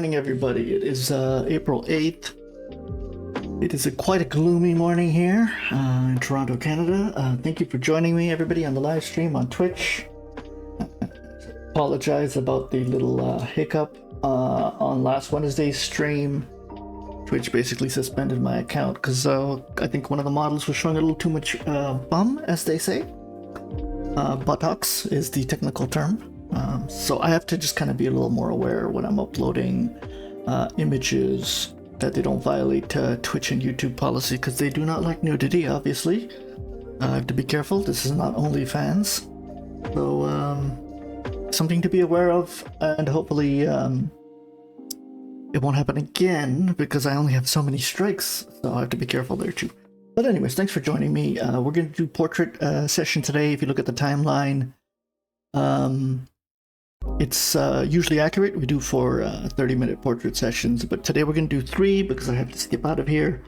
morning, everybody. It is April 8th. It is quite a gloomy morning here in Toronto, Canada. Thank you for joining me, everybody, on the live stream on Twitch. Apologize about the little hiccup on last Wednesday's stream. Twitch basically suspended my account because I think one of the models was showing a little too much bum, as they say. Buttocks is the technical term. So I have to just kind of be a little more aware when I'm uploading images that they don't violate Twitch and YouTube policy, because they do not like nudity, obviously. I have to be careful. This is not OnlyFans. So something to be aware of, and hopefully it won't happen again, because I only have so many strikes, so I have to be careful there too. But anyways, thanks for joining me. We're going to do portrait session today. If you look at the timeline, it's usually accurate. We do for 30-minute portrait sessions, but today we're going to do 3 because I have to skip out of here.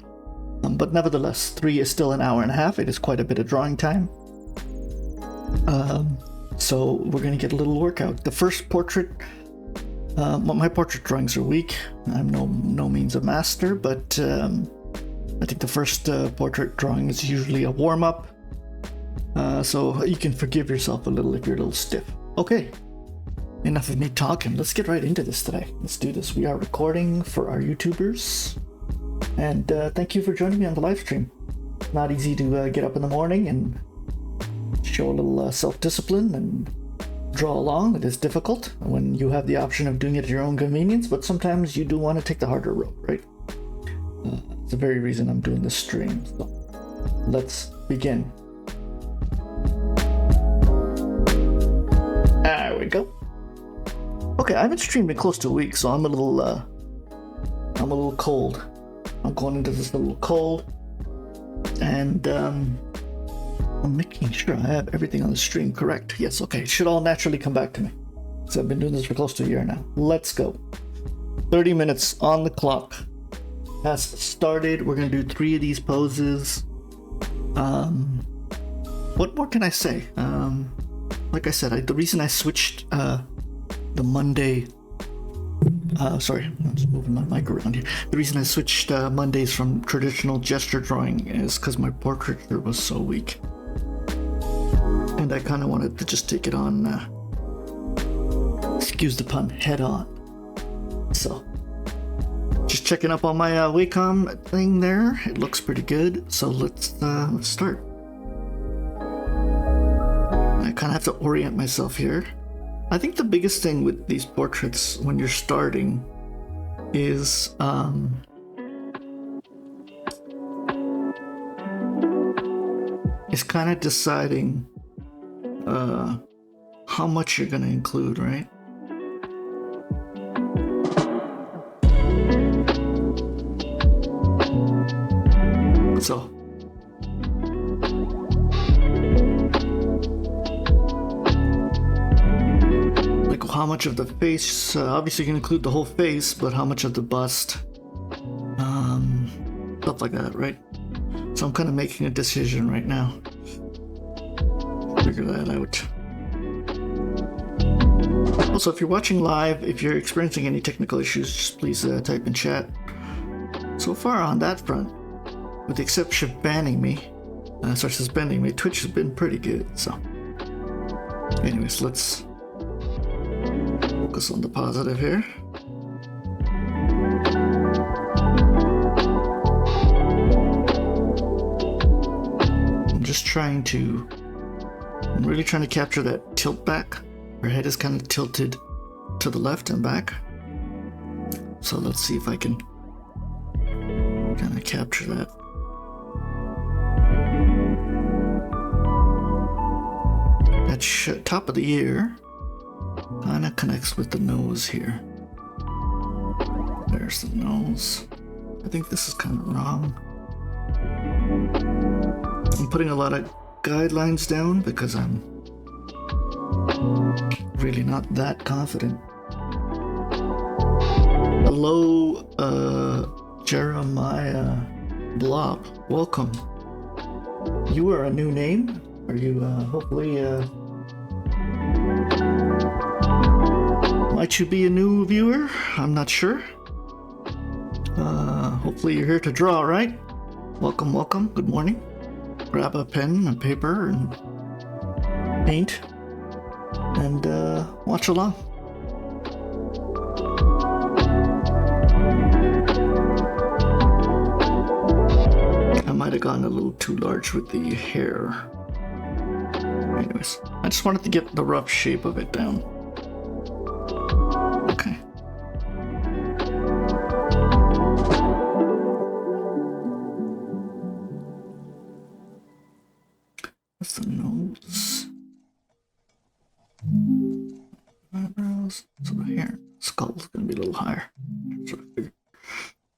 But nevertheless, 3 is still an hour and a half. It is quite a bit of drawing time. So we're going to get a little workout. The first portrait, my portrait drawings are weak. I'm no means a master, but I think the first portrait drawing is usually a warm-up. So you can forgive yourself a little if you're a little stiff. Okay. Enough of me talking. Let's get right into this today. Let's do this. We are recording for our YouTubers. And thank you for joining me on the live stream. Not easy to get up in the morning and show a little self-discipline and draw along. It is difficult when you have the option of doing it at your own convenience, but sometimes you do want to take the harder road, right? It's the very reason I'm doing this stream. So let's begin. There we go. Okay, I haven't streamed in close to a week, so I'm a little cold. I'm going into this a little cold, and I'm making sure I have everything on the stream correct. Yes, okay, it should all naturally come back to me. So I've been doing this for close to a year now. Let's go. 30 minutes on the clock has started. We're gonna do 3 of these poses. What more can I say? Like I said, the reason I switched the Monday, sorry, I'm just moving my mic around here. The reason I switched Mondays from traditional gesture drawing is because my portraiture was so weak. And I kind of wanted to just take it on, excuse the pun, head on. So, just checking up on my Wacom thing there. It looks pretty good, so let's start. I kind of have to orient myself here. I think the biggest thing with these portraits when you're starting is kind of deciding how much you're going to include, right? So how much of the face, obviously you can include the whole face, but how much of the bust, stuff like that, right? So I'm kind of making a decision right now. Figure that out. Also, if you're watching live, if you're experiencing any technical issues, just please type in chat. So far on that front, with the exception of banning me, suspending me, Twitch has been pretty good, so. Anyways, let's focus on the positive here. I'm really trying to capture that tilt back. Her head is kind of tilted to the left and back. So let's see if I can kind of capture that. That top of the ear kind of connects with the nose here. There's the nose. I think this is kind of wrong. I'm putting a lot of guidelines down because I'm really not that confident. Hello, Jeremiah Blob. Welcome. You are a new name? Are you hopefully Might you be a new viewer? I'm not sure. Hopefully you're here to draw, right? Welcome, welcome. Good morning. Grab a pen and paper and paint and watch along. I might have gone a little too large with the hair. Anyways, I just wanted to get the rough shape of it down. Okay. That's the nose. Eyebrows. So the hair. Skull's gonna be a little higher. So I figured.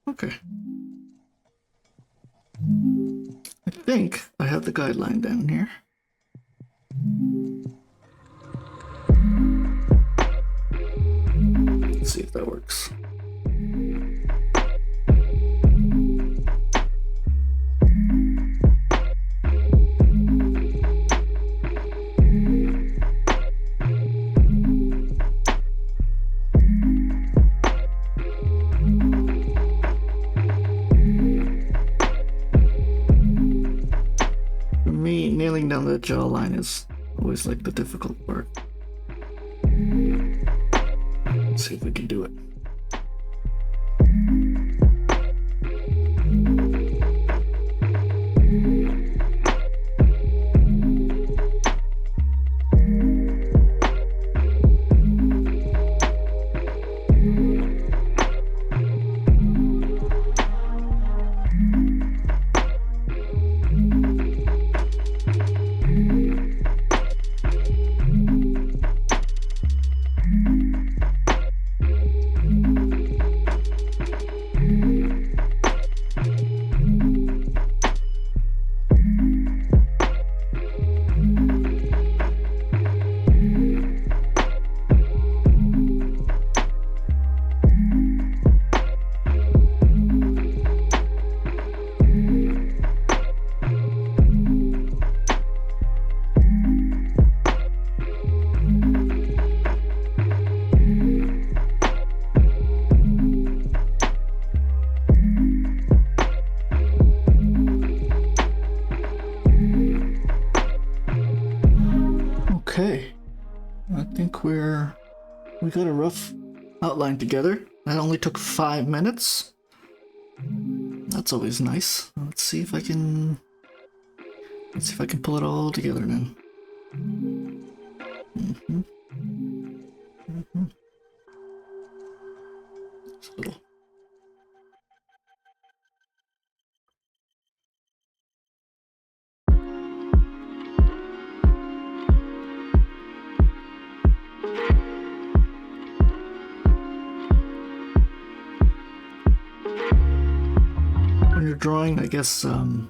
Okay. I think I have the guideline down here. Let's see if that works. For me, nailing down the jawline is always like the difficult part. Let's see if we can do it. Okay, I think we got a rough outline together. That only took 5 minutes. That's always nice. Let's see if I can pull it all together now. Just a little. When you're drawing, I guess, when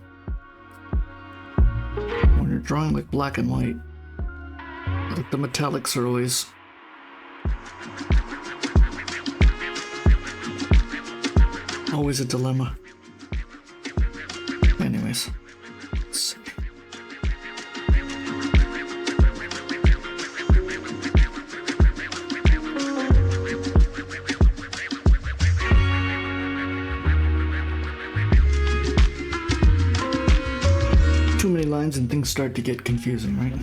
you're drawing like black and white, like the metallics are always a dilemma. Anyways, let's see. Too many lines and things start to get confusing, right?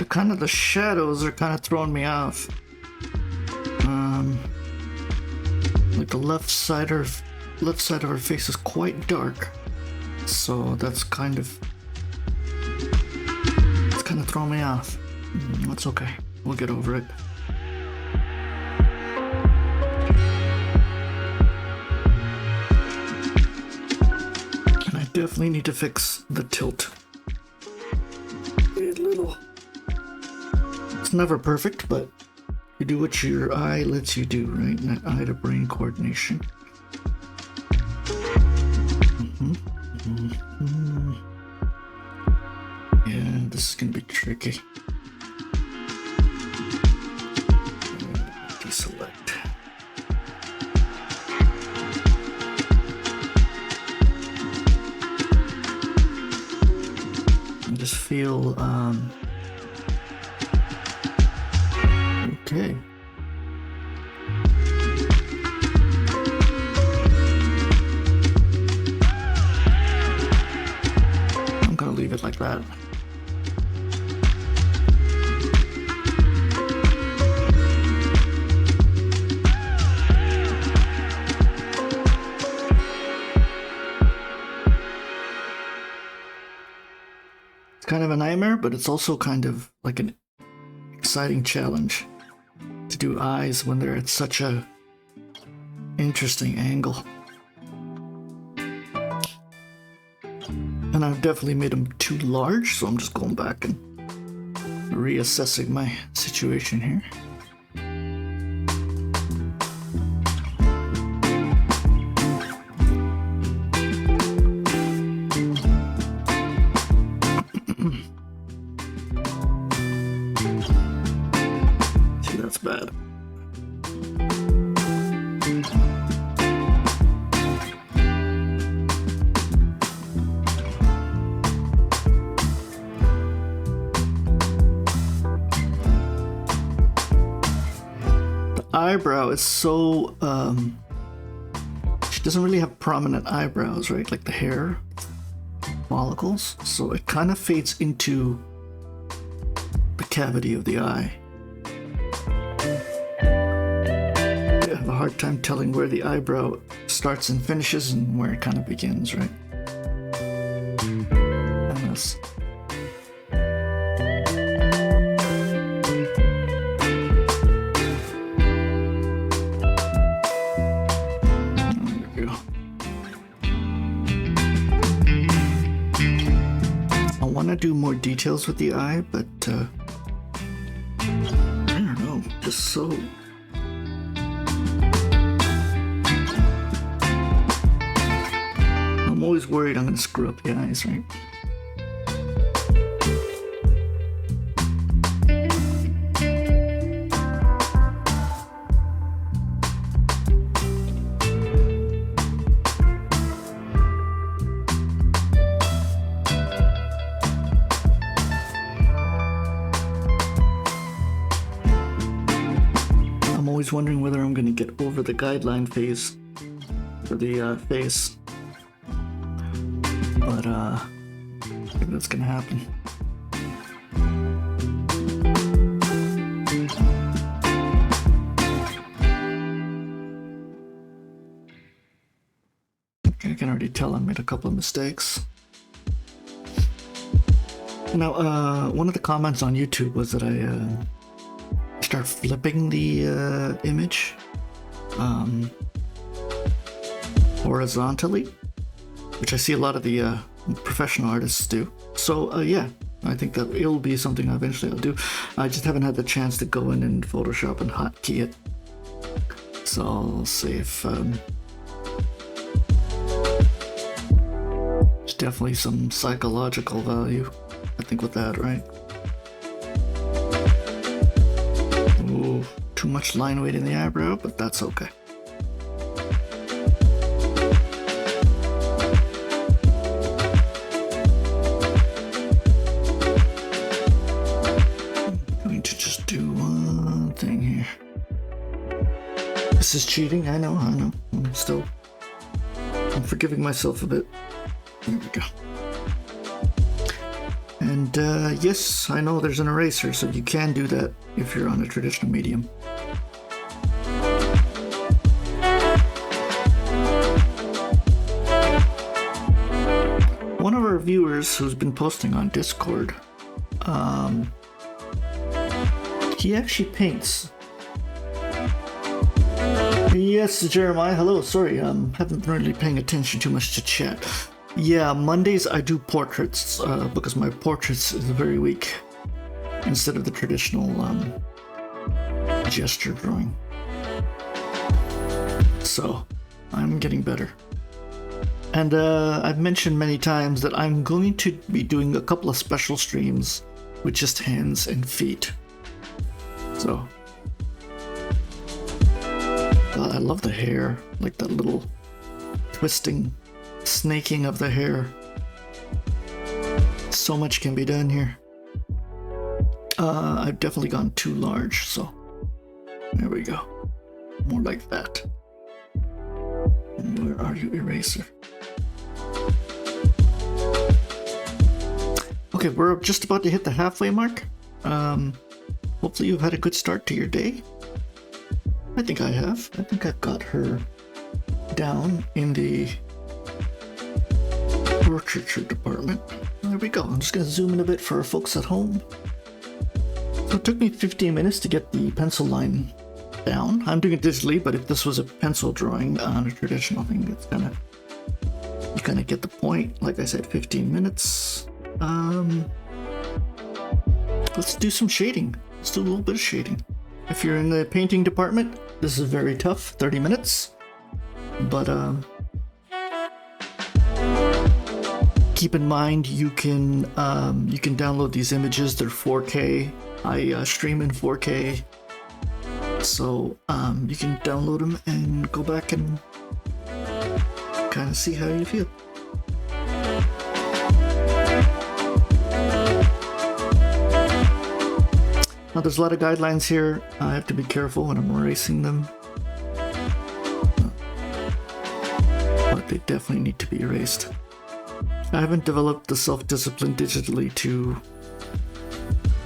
Kind of the shadows are kind of throwing me off. Like the left side left side of her face is quite dark, so it's kind of throwing me off. That's okay. We'll get over it. And I definitely need to fix the tilt. It's never perfect, but you do what your eye lets you do, right? And that eye to brain coordination. Yeah, this is gonna be tricky. Deselect. I just feel okay. I'm gonna leave it like that. It's kind of a nightmare, but it's also kind of like an exciting challenge to do eyes when they're at such a interesting angle. And I've definitely made them too large, so I'm just going back and reassessing my situation here. See, that's bad. Eyebrow is so she doesn't really have prominent eyebrows, right? Like the hair follicles, so it kind of fades into the cavity of the eye. I have a hard time telling where the eyebrow starts and finishes and where it kind of begins, right? And that's I do more details with the eye, but I don't know, just so I'm always worried I'm gonna screw up the eyes, right? Always wondering whether I'm going to get over the guideline phase for the face, but I think that's going to happen. I can already tell I made a couple of mistakes. Now, one of the comments on YouTube was that I start flipping the image horizontally, which I see a lot of the professional artists do. So yeah, I think that it'll be something eventually I'll do. I just haven't had the chance to go in and Photoshop and hotkey it. So I'll see if there's definitely some psychological value, I think, with that, right? Ooh, too much line weight in the eyebrow, but that's okay. I'm going to just do one thing here. This is cheating, I know. I'm forgiving myself a bit. There we go. And yes, I know there's an eraser, so you can do that if you're on a traditional medium. viewers who's been posting on Discord. He actually paints. Yes, Jeremiah. Hello. Sorry, haven't been really paying attention too much to chat. Yeah, Mondays I do portraits because my portraits is very weak instead of the traditional gesture drawing. So I'm getting better. And I've mentioned many times that I'm going to be doing a couple of special streams with just hands and feet. So God, I love the hair, like that little twisting, snaking of the hair. So much can be done here. I've definitely gone too large, so there we go. More like that. And where are you, eraser? Okay, we're just about to hit the halfway mark. Hopefully you've had a good start to your day. I think I have. I think I've got her down in the portraiture department. There we go. I'm just going to zoom in a bit for our folks at home. So it took me 15 minutes to get the pencil line down. I'm doing it digitally, but if this was a pencil drawing on a traditional thing, it's kind of, you kind of get the point. Like I said, 15 minutes. Let's do some shading. Let's do a little bit of shading. If you're in the painting department, this is very tough, 30 minutes. But keep in mind you can download these images. They're 4K. I stream in 4K, so you can download them and go back and kind of see how you feel. Now there's a lot of guidelines here. I have to be careful when I'm erasing them, but they definitely need to be erased. I haven't developed the self-discipline digitally to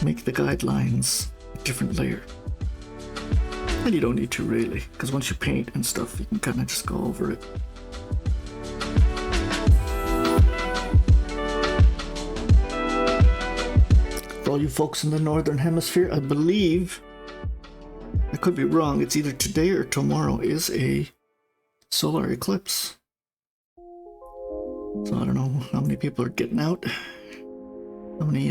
make the guidelines a different layer. And you don't need to really, because once you paint and stuff, you can kind of just go over it. For all you folks in the Northern Hemisphere, I believe, I could be wrong, it's either today or tomorrow is a solar eclipse. So I don't know how many people are getting out, how many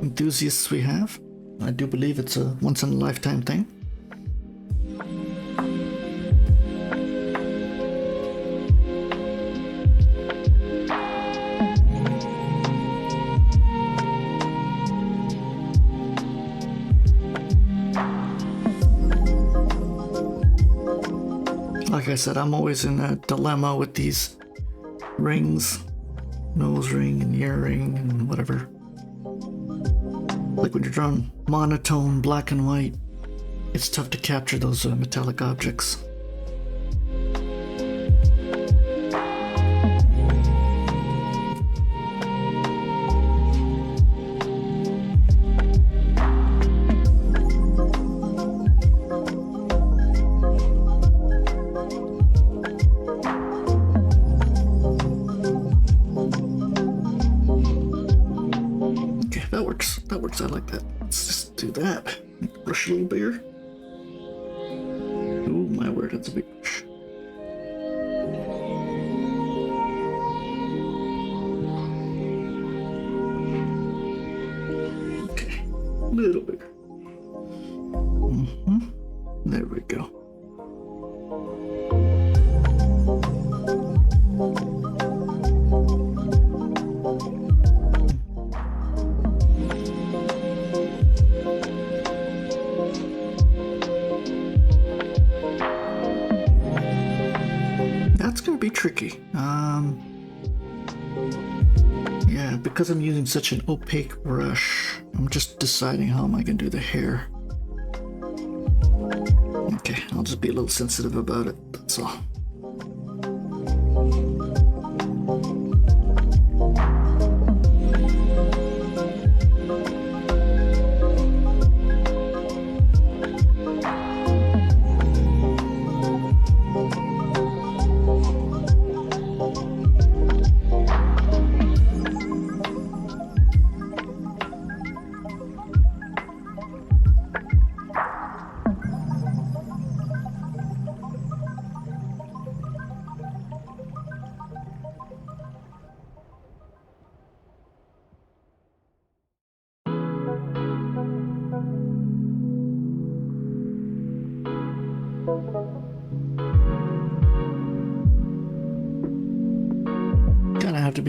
enthusiasts we have. I do believe it's a once-in-a-lifetime thing. Like I said, I'm always in a dilemma with these rings, nose ring and ear ring and whatever. Like when you're drawing monotone black and white, it's tough to capture those metallic objects. I like that. Let's just do that. Make the brush a little bigger. Oh my word, that's a big brush. Okay, a little bigger. There we go. Tricky. Yeah, because I'm using such an opaque brush, I'm just deciding how am I going to do the hair. Okay, I'll just be a little sensitive about it, that's all.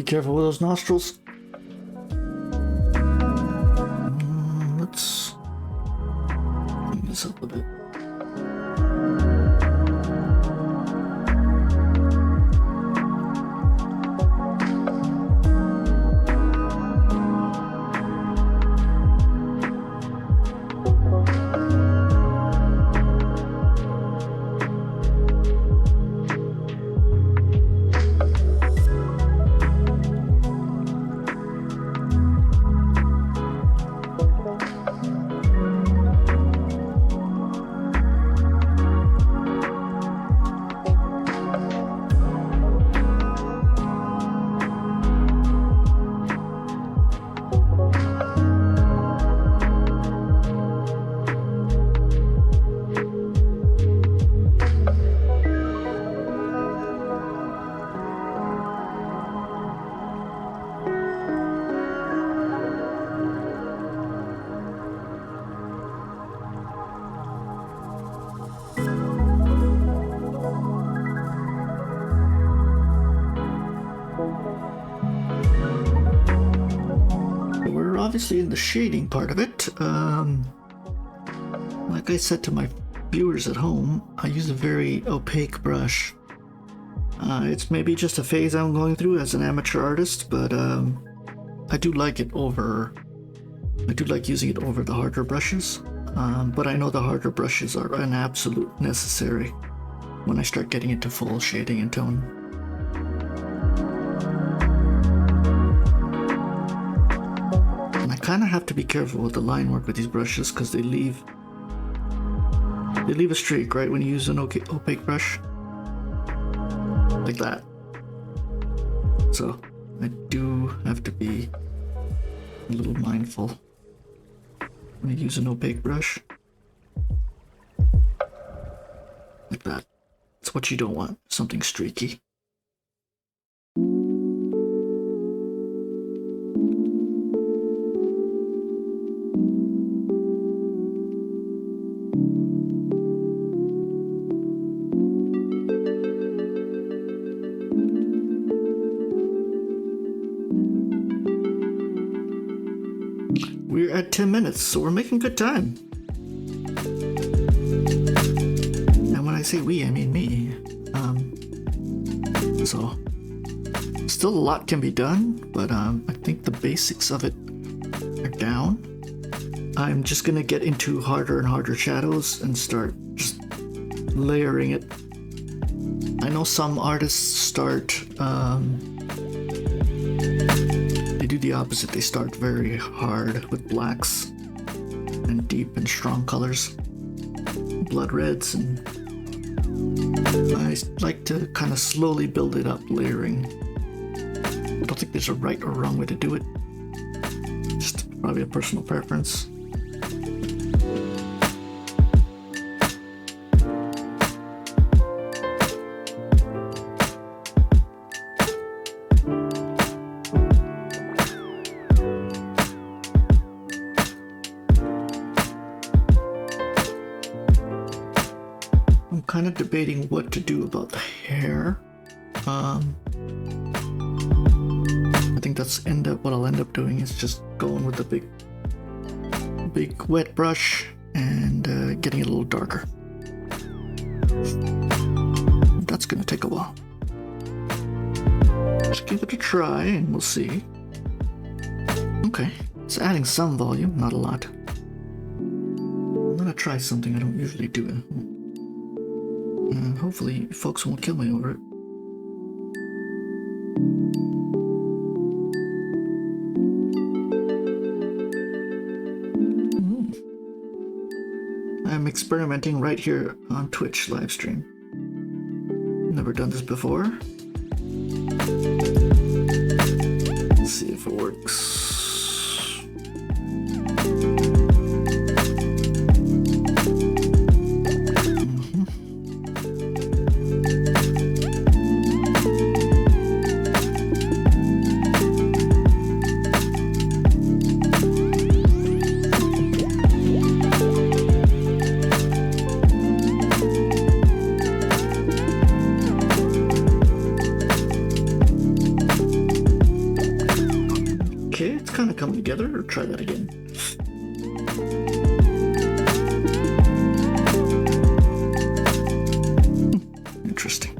careful with those nostrils. Let's clean this up a bit. Obviously in the shading part of it. Like I said to my viewers at home, I use a very opaque brush. It's maybe just a phase I'm going through as an amateur artist, but I do like it over. I do like using it over the harder brushes, but I know the harder brushes are an absolute necessary when I start getting into full shading and tone. Kind of have to be careful with the line work with these brushes because they leave a streak, right, when you use an opaque brush like that. So I do have to be a little mindful when I use an opaque brush like that. It's what you don't want, something streaky. We're at 10 minutes, so we're making good time. And when I say we, I mean me. So, still a lot can be done, but I think the basics of it are down. I'm just gonna get into harder and harder shadows and start just layering it. I know some artists start, they do the opposite. They start very hard with blacks and deep and strong colors, blood reds, and I like to kind of slowly build it up, layering. I don't think there's a right or wrong way to do it. Just probably a personal preference. Kind of debating what to do about the hair. I think that's what I'll end up doing is just going with the big wet brush and getting it a little darker. That's gonna take a while. Just give it a try and we'll see. Okay, it's adding some volume, not a lot. I'm gonna try something I don't usually do. Hopefully folks won't kill me over it. I'm experimenting right here on Twitch livestream. Never done this before. Let's see if it works. it's kind of coming together. Or try that again. Interesting.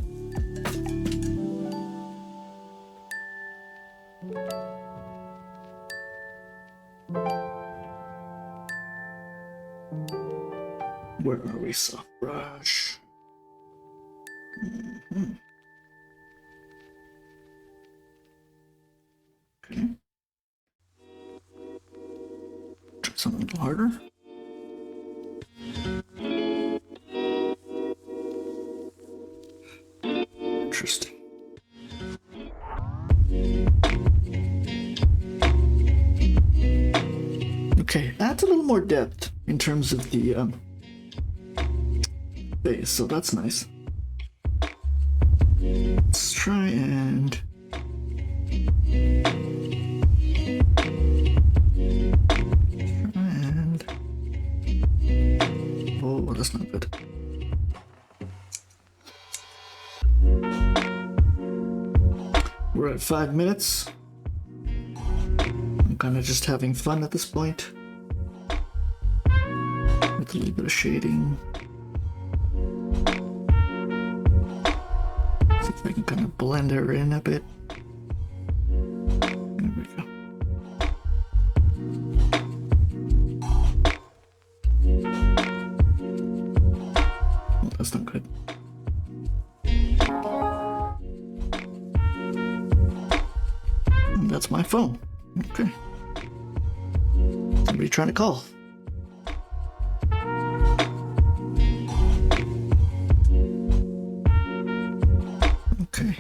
Where are we? Soft brush. Okay. Try something a little harder. Interesting. Okay, adds a little more depth in terms of the base, so that's nice. Let's try and oh, that's not good. We're at 5 minutes. I'm kind of just having fun at this point with a little bit of shading. See if I can kind of blend her in a bit. There we go. Oh, that's not good. And that's my phone. Okay. Somebody trying to call. Okay.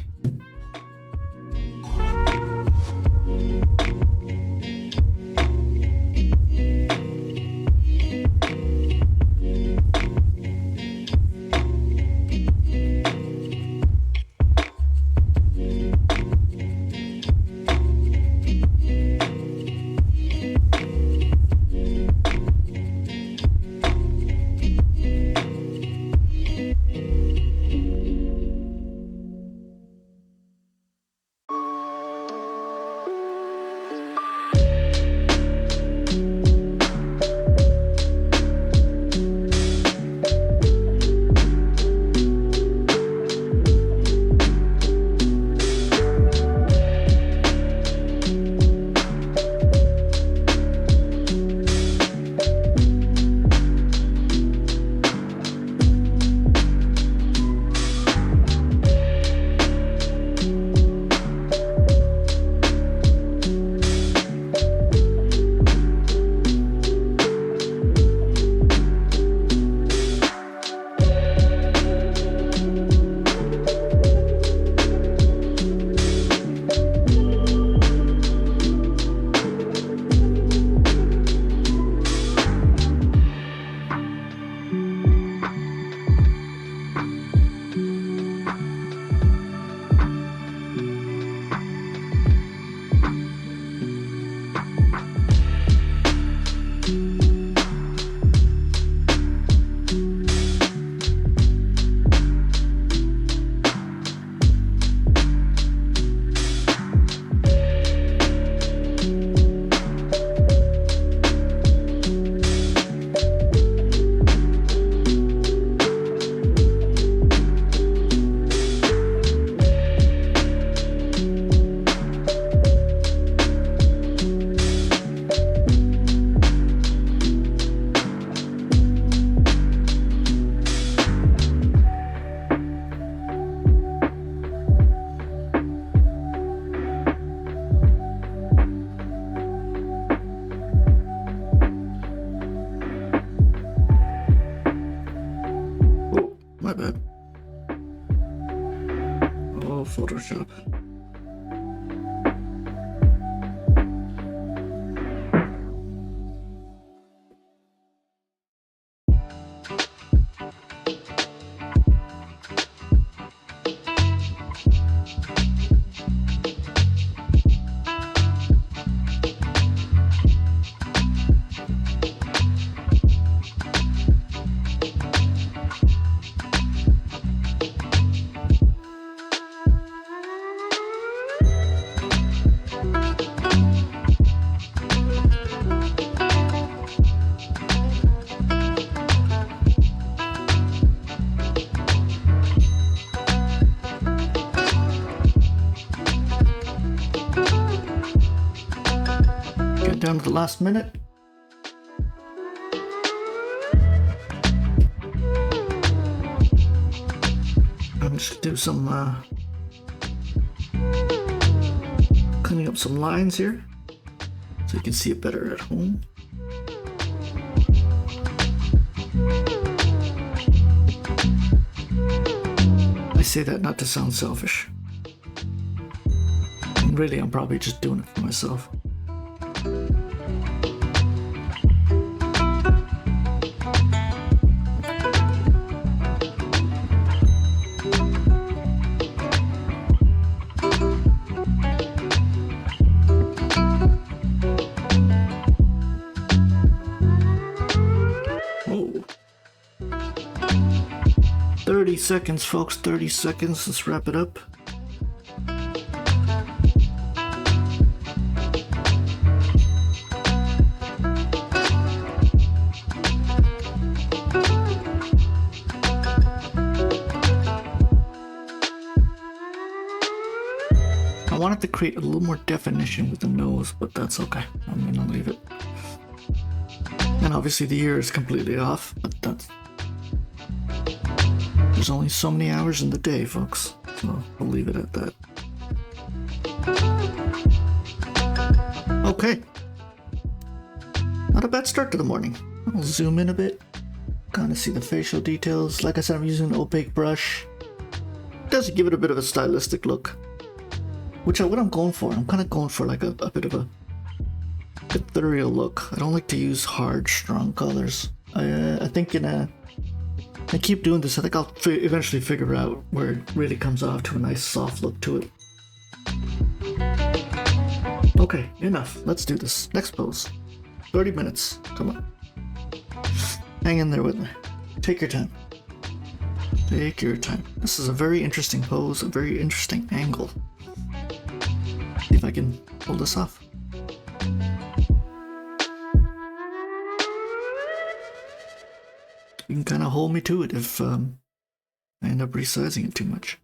My bad. Oh, Photoshop. down to the last minute. I'm just gonna do some cleaning up some lines here so you can see it better at home. I say that not to sound selfish. And really, I'm probably just doing it for myself. Oh. 30 seconds, folks, 30 seconds. Let's wrap it up. I wanted to create a little more definition with the nose, but that's okay. I'm gonna leave it. And obviously the ear is completely off, but that's... There's only so many hours in the day, folks, so we'll leave it at that. Okay. Not a bad start to the morning. I'll zoom in a bit, kind of see the facial details. Like I said, I'm using an opaque brush. It does give it a bit of a stylistic look. Which is what I'm going for. I'm kind of going for like a bit of a ethereal look. I don't like to use hard, strong colors. I think I keep doing this. I think I'll eventually figure out where it really comes off to a nice soft look to it. Okay, enough. Let's do this. Next pose. 30 minutes. Come on. Hang in there with me. Take your time. Take your time. This is a very interesting pose, a very interesting angle. See if I can pull this off. You can kind of hold me to it if I end up resizing it too much.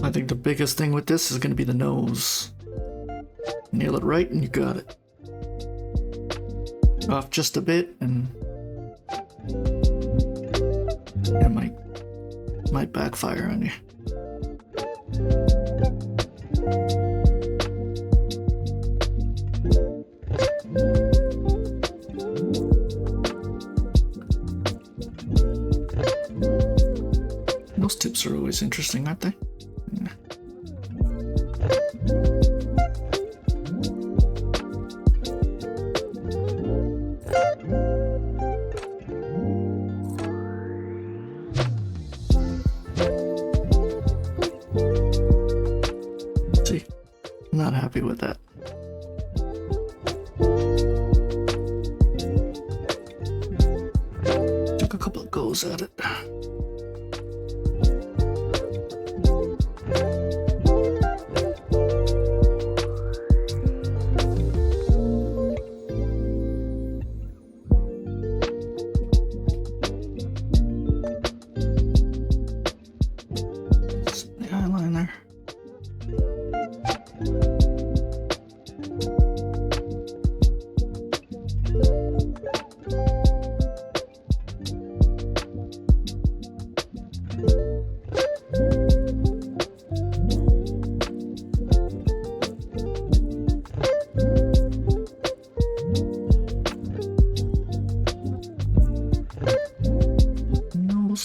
I think the biggest thing with this is going to be the nose. Nail it right and you got it. Off just a bit and it might backfire on you. Those tips are always interesting, aren't they? Yeah. See, I'm not happy with that. Took a couple of goes at it.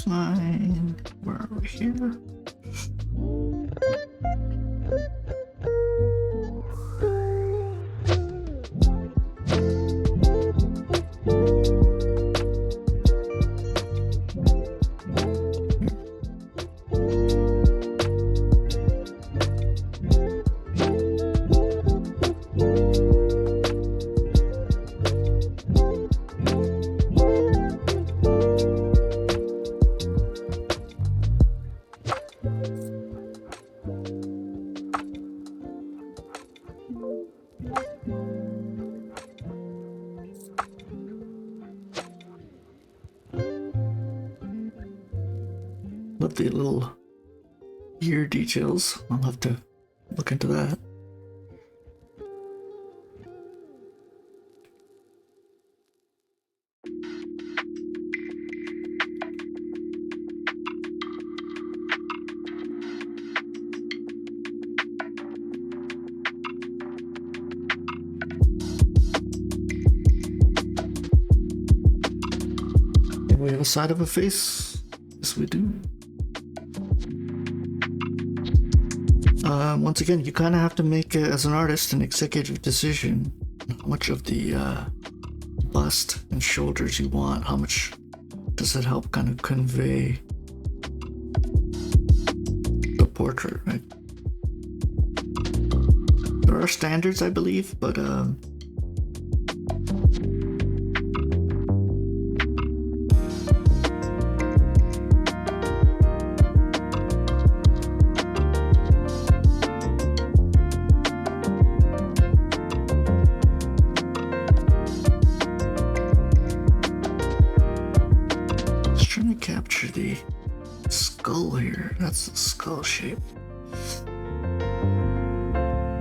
Line. Where are we here? of the little ear details. I'll have to look into that. We have a side of a face. Yes, we do. Once again, you kind of have to make, as an artist, an executive decision on how much of the bust and shoulders you want. How much does it help kind of convey the portrait, right? There are standards, I believe, but capture the skull here. That's the skull shape.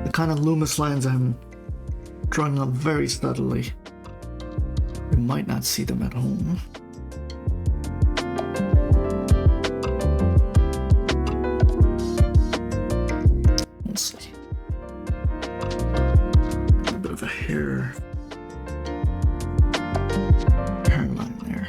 The kind of Loomis lines I'm drawing up very subtly. You might not see them at home. Let's see. A bit of a hairline there.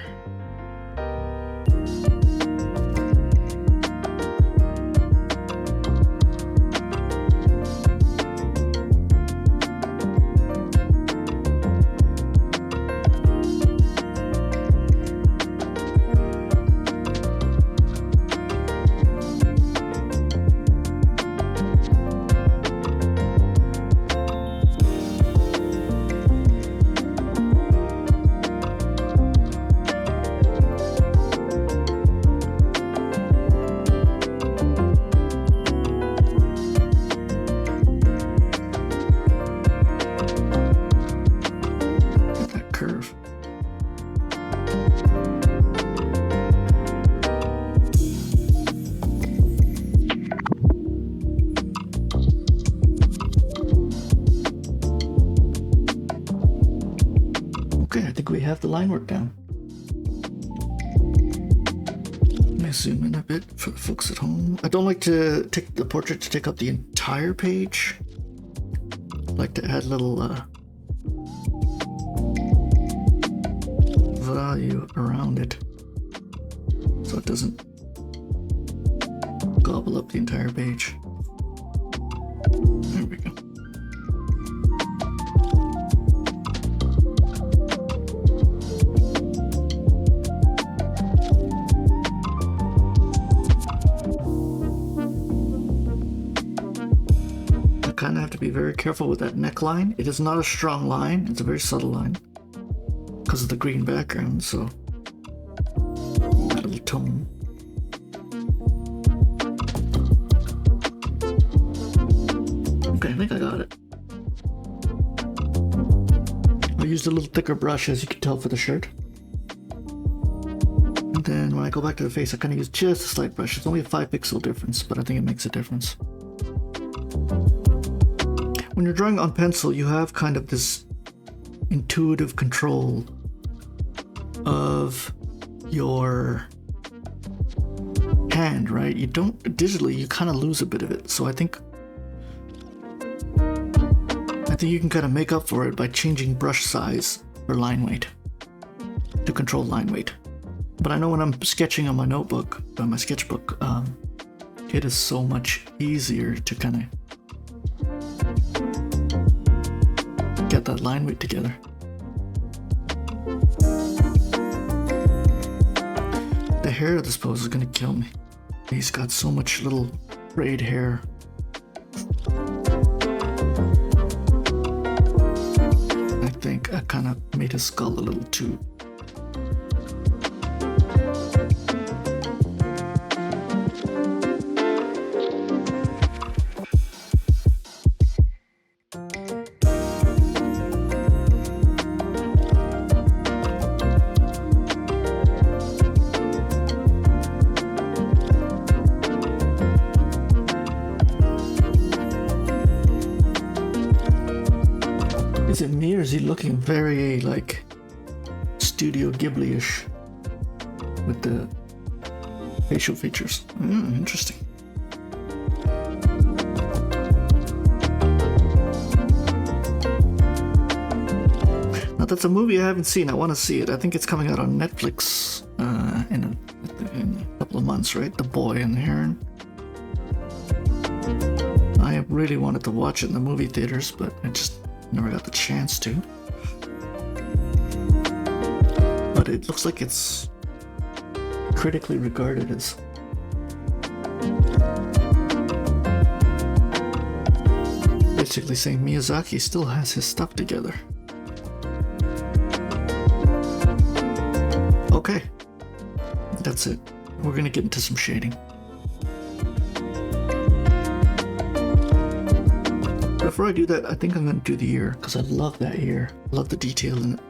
Okay, I think we have the line work down. Let me zoom in a bit for the folks at home. I don't like to take the portrait to take up the entire page. I like to add little value around it so it doesn't gobble up the entire page. There we go. Kind of have to be very careful with that neckline. It is not a strong line, it's a very subtle line because of the green background, so a little tone. Okay, I think I got it. I used a little thicker brush, as you can tell, for the shirt. And then when I go back to the face, I kind of use just a slight brush. It's only a 5 pixel difference, but I think it makes a difference. When you're drawing on pencil, you have kind of this intuitive control of your hand, right? You don't, digitally, you kind of lose a bit of it. So I think you can kind of make up for it by changing brush size or line weight to control line weight. But I know when I'm sketching on my notebook, on my sketchbook, it is so much easier to kind of get that line weight together. The hair of this pose is gonna kill me. He's got so much little braid hair. I think I kind of made his skull a little too. very like Studio Ghibli-ish with the facial features. Interesting. Now that's a movie I haven't seen. I want to see it. I think it's coming out on Netflix in a couple of months, right? The Boy and the Heron. I really wanted to watch it in the movie theaters, but I just never got the chance to. But it looks like it's critically regarded as basically saying Miyazaki still has his stuff together. Okay, that's it. We're gonna get into some shading. Before I do that, I think I'm gonna do the ear, because I love that ear. I love the detail in it.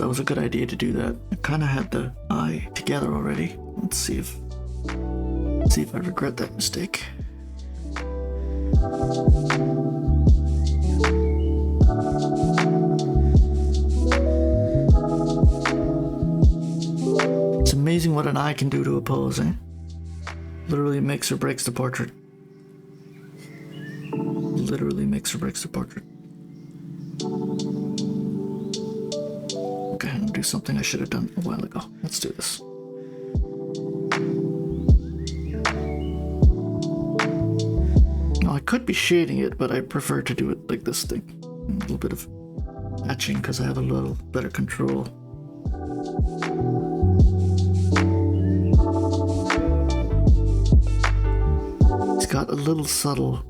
A good idea to do that. I kind of had the eye together already. Let's see if I regret that mistake. It's amazing what an eye can do to a pose, eh? Literally makes or breaks the portrait. Literally makes or breaks the portrait. Okay, I'll do something I should have done a while ago. Let's do this. Now, I could be shading it, but I prefer to do it like this thing. A little bit of hatching because I have a little better control. It's got a little subtle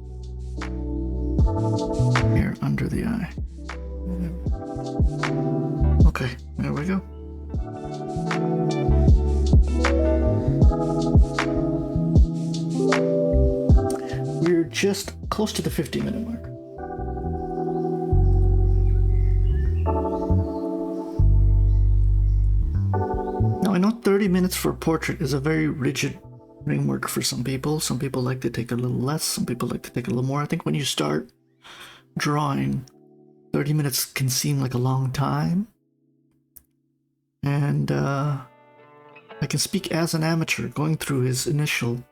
here under the eye. Okay, there we go. We're just close to the 50-minute mark. Now I know 30 minutes for a portrait is a very rigid framework for some people. Some people like to take a little less, some people like to take a little more. I think when you start drawing, 30 minutes can seem like a long time. And I can speak as an amateur going through his initial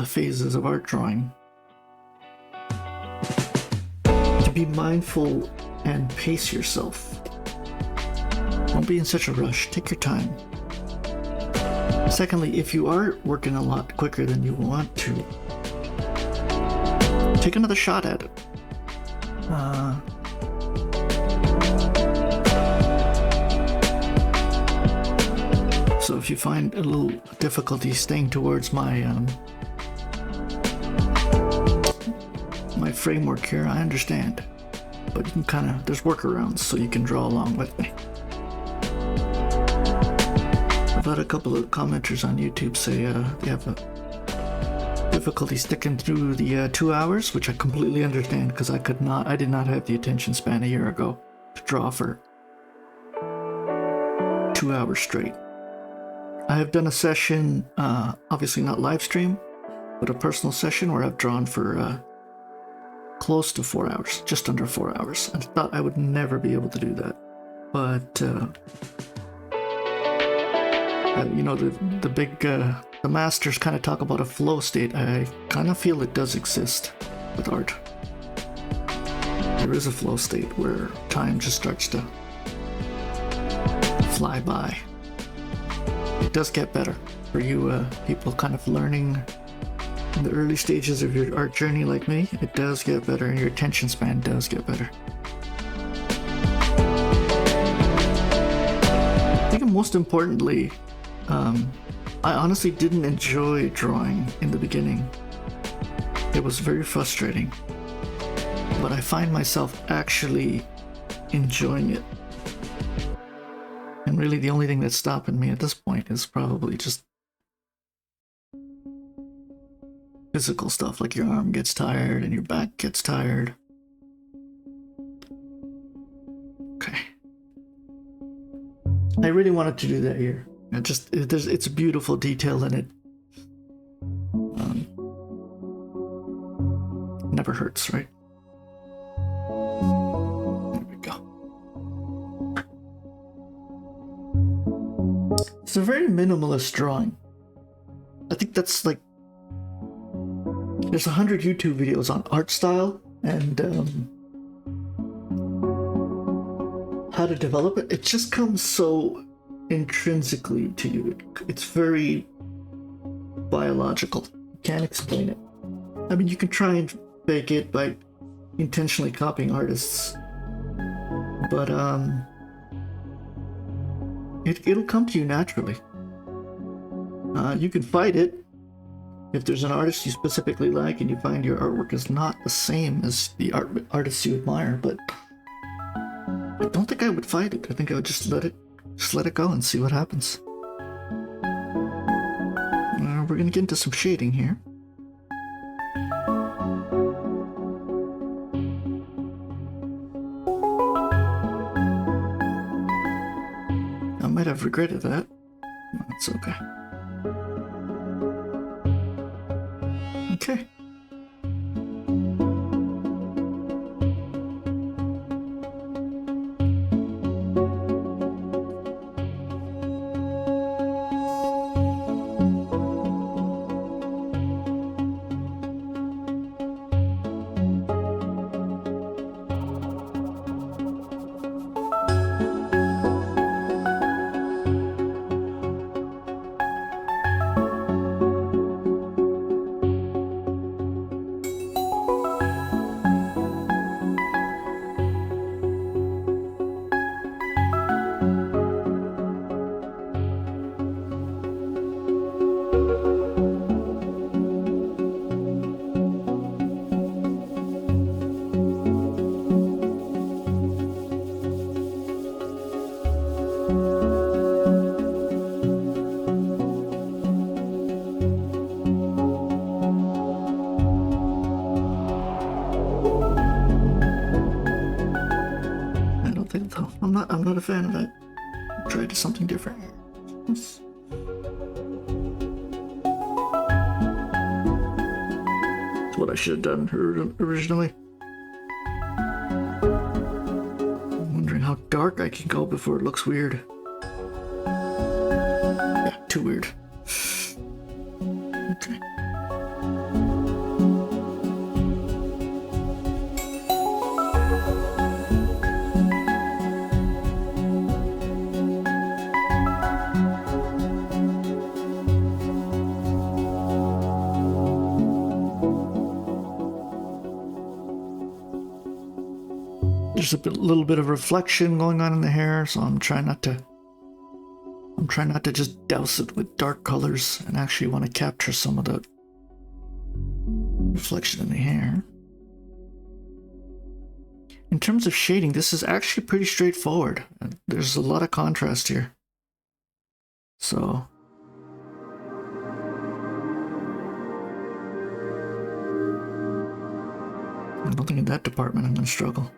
phases of art drawing. To be mindful and pace yourself. Don't be in such a rush. Take your time. Secondly, if you are working a lot quicker than you want to, take another shot at it. So if you find a little difficulty staying towards my my framework here, I understand. But you can kind of, there's workarounds so you can draw along with me. I've had a couple of commenters on YouTube say they have a difficulty sticking through the 2 hours, which I completely understand because I did not have the attention span a year ago to draw for 2 hours straight. I have done a session, obviously not live stream, but a personal session where I've drawn for close to 4 hours, just under 4 hours. I thought I would never be able to do that. but you know, the big the masters kind of talk about a flow state. I kind of feel it does exist with art. There is a flow state where time just starts to fly by. It does get better for you people kind of learning in the early stages of your art journey like me. It does get better, and your attention span does get better. I think most importantly, I honestly didn't enjoy drawing in the beginning. It was very frustrating, but I find myself actually enjoying it. And really the only thing that's stopping me at this point is probably just physical stuff, like your arm gets tired and your back gets tired. Okay. I really wanted to do that here. It's a beautiful detail in it. Never hurts, right? There we go. It's a very minimalist drawing. I think that's like, there's 100 YouTube videos on art style and how to develop it. It just comes so intrinsically to you. It's very biological. You can't explain it. I mean, you can try and fake it by intentionally copying artists, but it'll come to you naturally. You can fight it if there's an artist you specifically like and you find your artwork is not the same as the artists you admire, but I don't think I would fight it. I think I would just let it go and see what happens. We're gonna get into some shading here. I might have regretted that. That's okay. Okay. I'm not a fan of that. Try to something different. That's what I should have done originally. I'm wondering how dark I can go before it looks weird. Yeah, too weird. Okay. There's a little bit of reflection going on in the hair, so I'm trying not to just douse it with dark colors and actually want to capture some of the reflection in the hair. In terms of shading, this is actually pretty straightforward. There's a lot of contrast here. So I don't think in that department I'm going to struggle.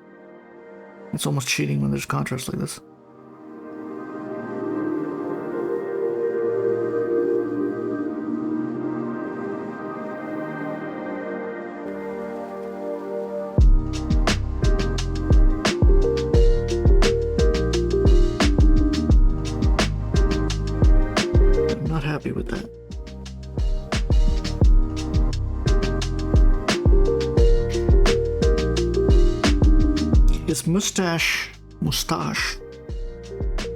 It's almost cheating when there's contrast like this. Not happy with that. His mustache,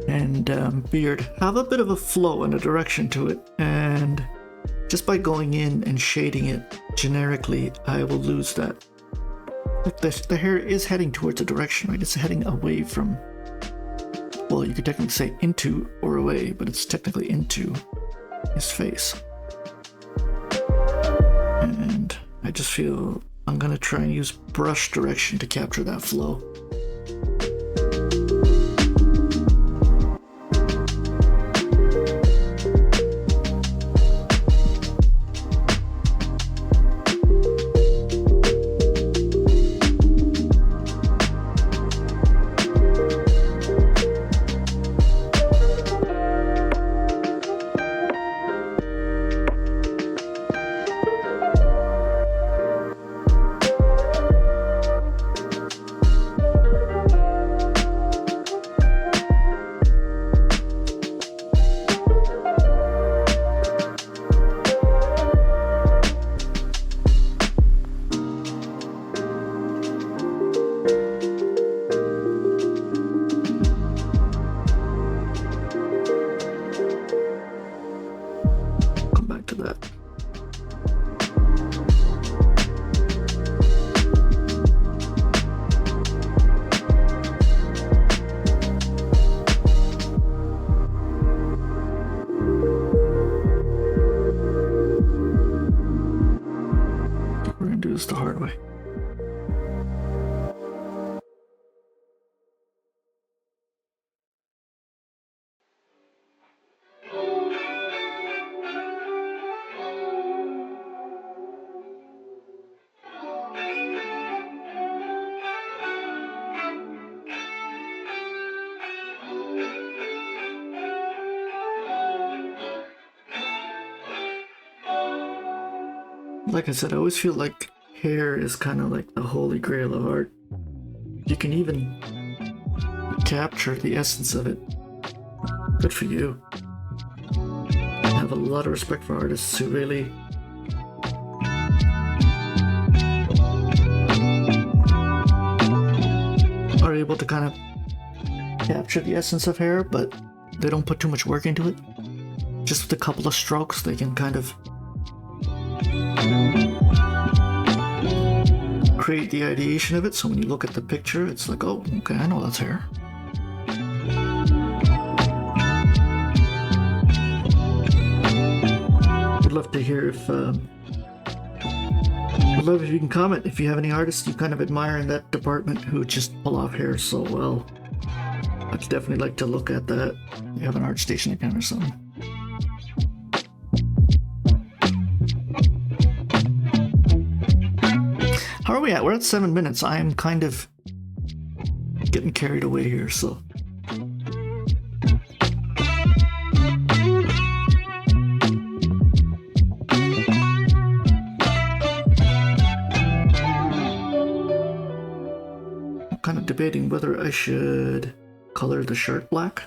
and beard have a bit of a flow and a direction to it, and just by going in and shading it generically, I will lose that. The hair is heading towards a direction, right? It's heading away from, well, you could technically say into or away, but it's technically into his face. And I just feel I'm gonna try and use brush direction to capture that flow. The hard way. Like I said, I always feel like hair is kind of like the holy grail of art. You can even capture the essence of it. Good for you. I have a lot of respect for artists who really are able to kind of capture the essence of hair, but they don't put too much work into it. Just with a couple of strokes, they can kind of create the ideation of it, so when you look at the picture, it's like, oh, okay, I know that's hair. Would love to hear if, would love if you can comment if you have any artists you kind of admire in that department who just pull off hair so well. I'd definitely like to look at that. You have an art station account or something. How are we at? We're at 7 minutes. I am kind of getting carried away here, so. I'm kind of debating whether I should color the shirt black.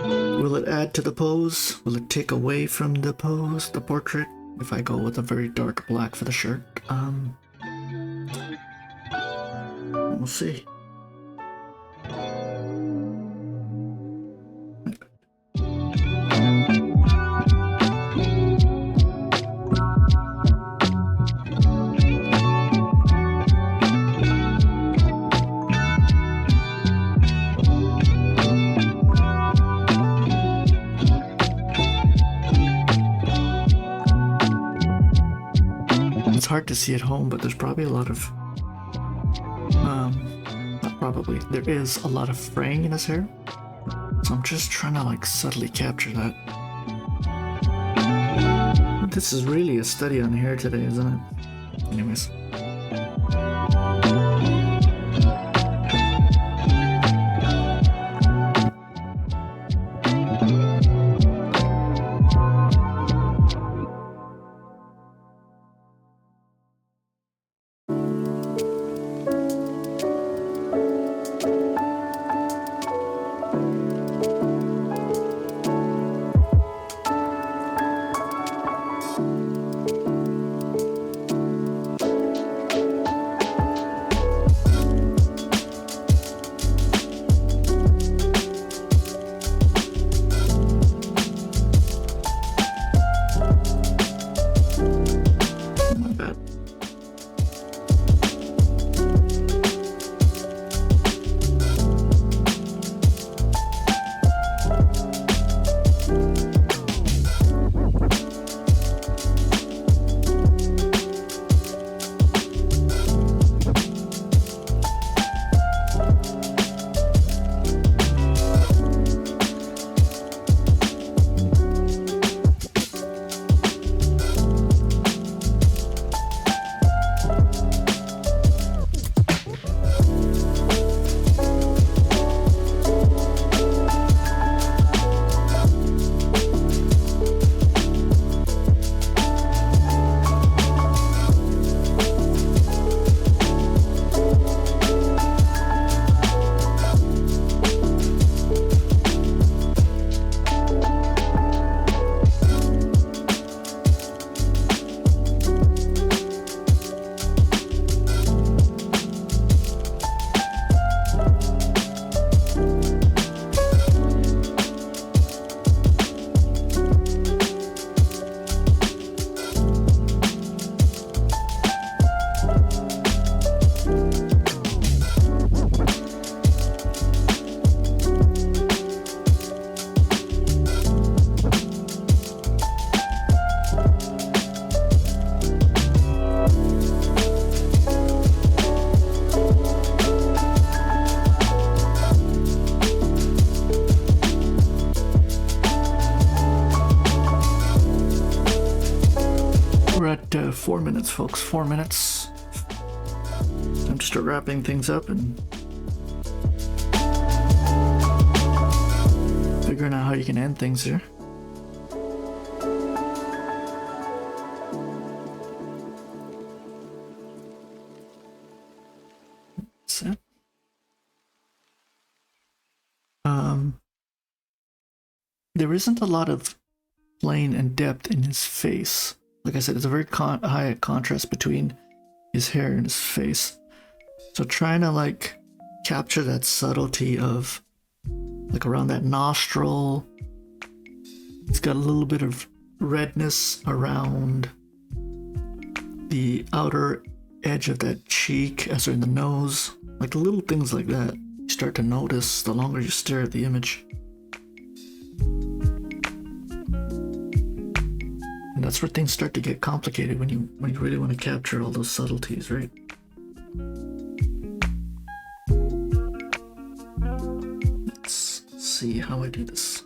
Will it add to the pose? Will it take away from the pose, the portrait? If I go with a very dark black for the shirt, we'll see. It's hard to see at home, but there's probably a lot of, not probably, there is a lot of fraying in his hair. So I'm just trying to like subtly capture that. This is really a study on hair today, isn't it? Anyways. at 4 minutes, folks. 4 minutes. Time to start wrapping things up and figuring out how you can end things here. That's it. There isn't a lot of plane and depth in his face. Like I said, it's a very high contrast between his hair and his face. So trying to like capture that subtlety of like around that nostril. It's got a little bit of redness around the outer edge of that cheek, as in the nose. Like the little things like that you start to notice the longer you stare at the image. And that's where things start to get complicated when you really want to capture all those subtleties, right? Let's see how I do this.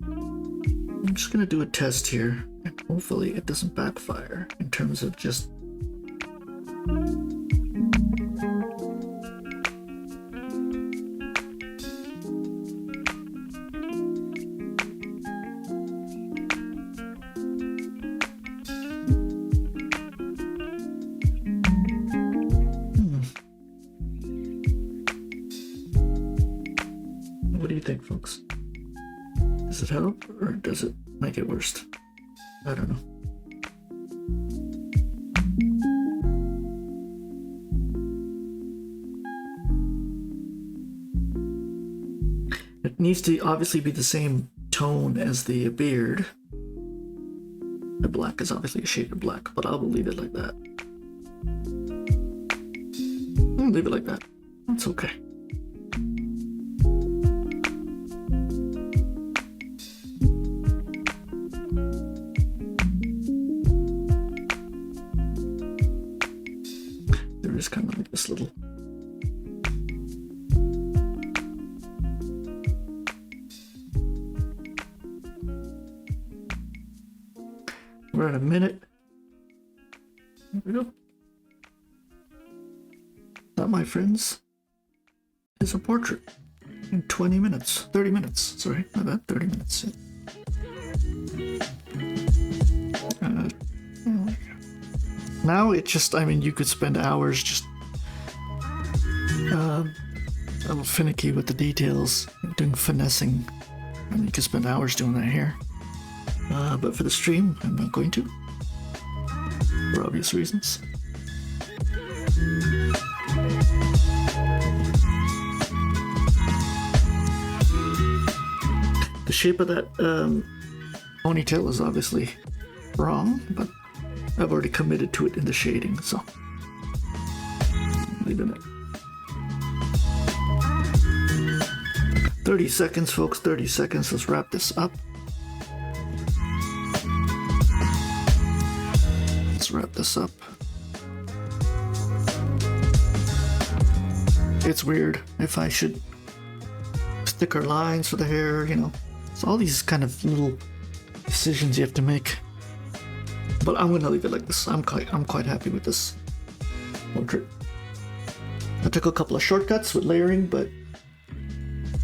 I'm just gonna do a test here, and hopefully it doesn't backfire in terms of just What do you think, folks? Does it help or does it make it worse? I don't know. It needs to obviously be the same tone as the beard. The black is obviously a shade of black, but I will leave it like that. Leave it like that. That's okay. There is kind of like this little we're at a minute. There we go. That, my friends, is a portrait in 20 minutes, 30 minutes. Sorry, not bad, 30 minutes. Now it just, I mean, you could spend hours just a little finicky with the details, doing finessing, and you could spend hours doing that here. But for the stream, I'm not going to, for obvious reasons. The shape of that ponytail is obviously wrong, but I've already committed to it in the shading, so I'm leaving it. 30 seconds, folks, 30 seconds. Let's wrap this up. Let's wrap this up. It's weird if I should stick our lines for the hair, you know. It's all these kind of little decisions you have to make. But I'm gonna leave it like this. I'm quite happy with this portrait. I took a couple of shortcuts with layering, but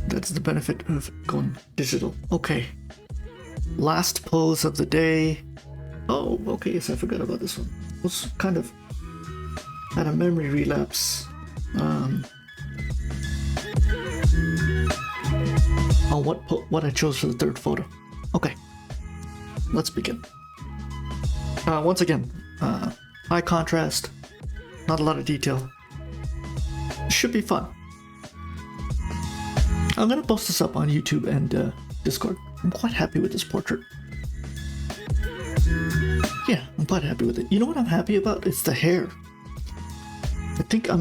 that's the benefit of going digital. Okay. Last pose of the day. Oh, okay, yes, I forgot about this one. It was kind of had a memory relapse. On what I chose for the third photo. Okay, let's begin. Once again, high contrast, not a lot of detail. Should be fun. I'm gonna post this up on YouTube and Discord. I'm quite happy with this portrait. Yeah, I'm quite happy with it. You know what I'm happy about? It's the hair. I think I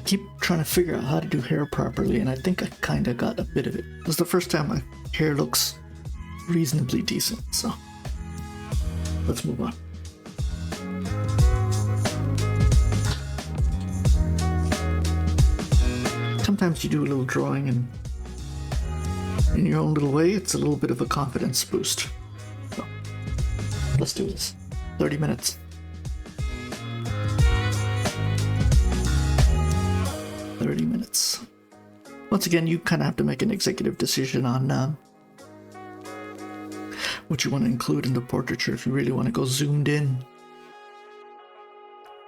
keep trying to figure out how to do hair properly, and I think I kinda got a bit of it. This is the first time my hair looks reasonably decent, so let's move on. Sometimes you do a little drawing and in your own little way, it's a little bit of a confidence boost. So, let's do this. 30 minutes. 30 minutes. Once again, you kind of have to make an executive decision on what you want to include in the portraiture. If you really want to go zoomed in,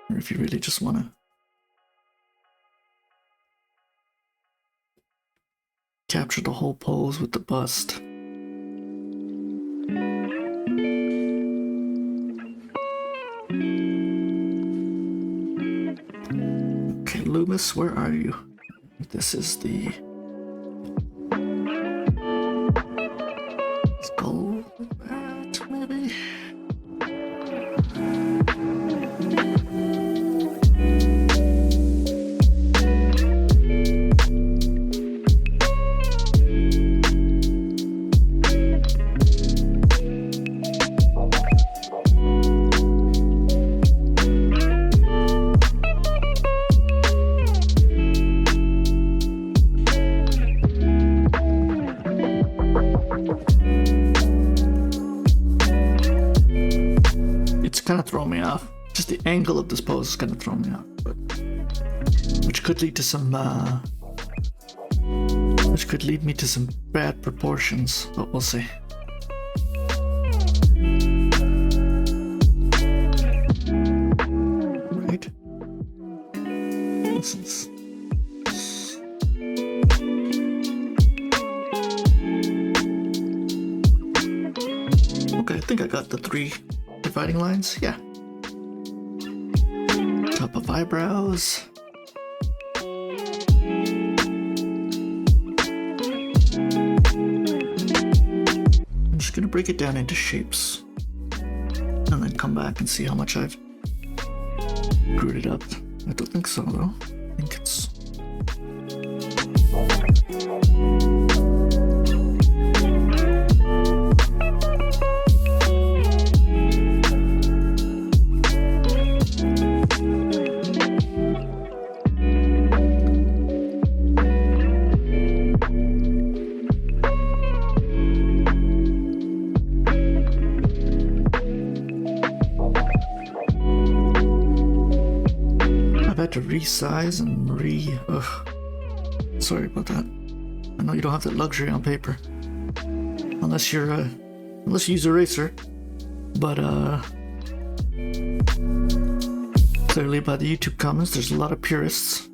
or if you really just want to capture the whole pose with the bust. Okay, Loomis, where are you? This is the skull bat, maybe? Kind of throw me off. Just the angle of this pose is kind of throwing me off, but which could lead to some which could lead me to some bad proportions, but we'll see. Right. This is okay. I think I got the three dividing lines, yeah. Top of eyebrows. I'm just gonna break it down into shapes and then come back and see how much I've screwed it up. I don't think so though. I think it's to resize and sorry about that. I know you don't have that luxury on paper unless you use eraser, but clearly by the YouTube comments there's a lot of purists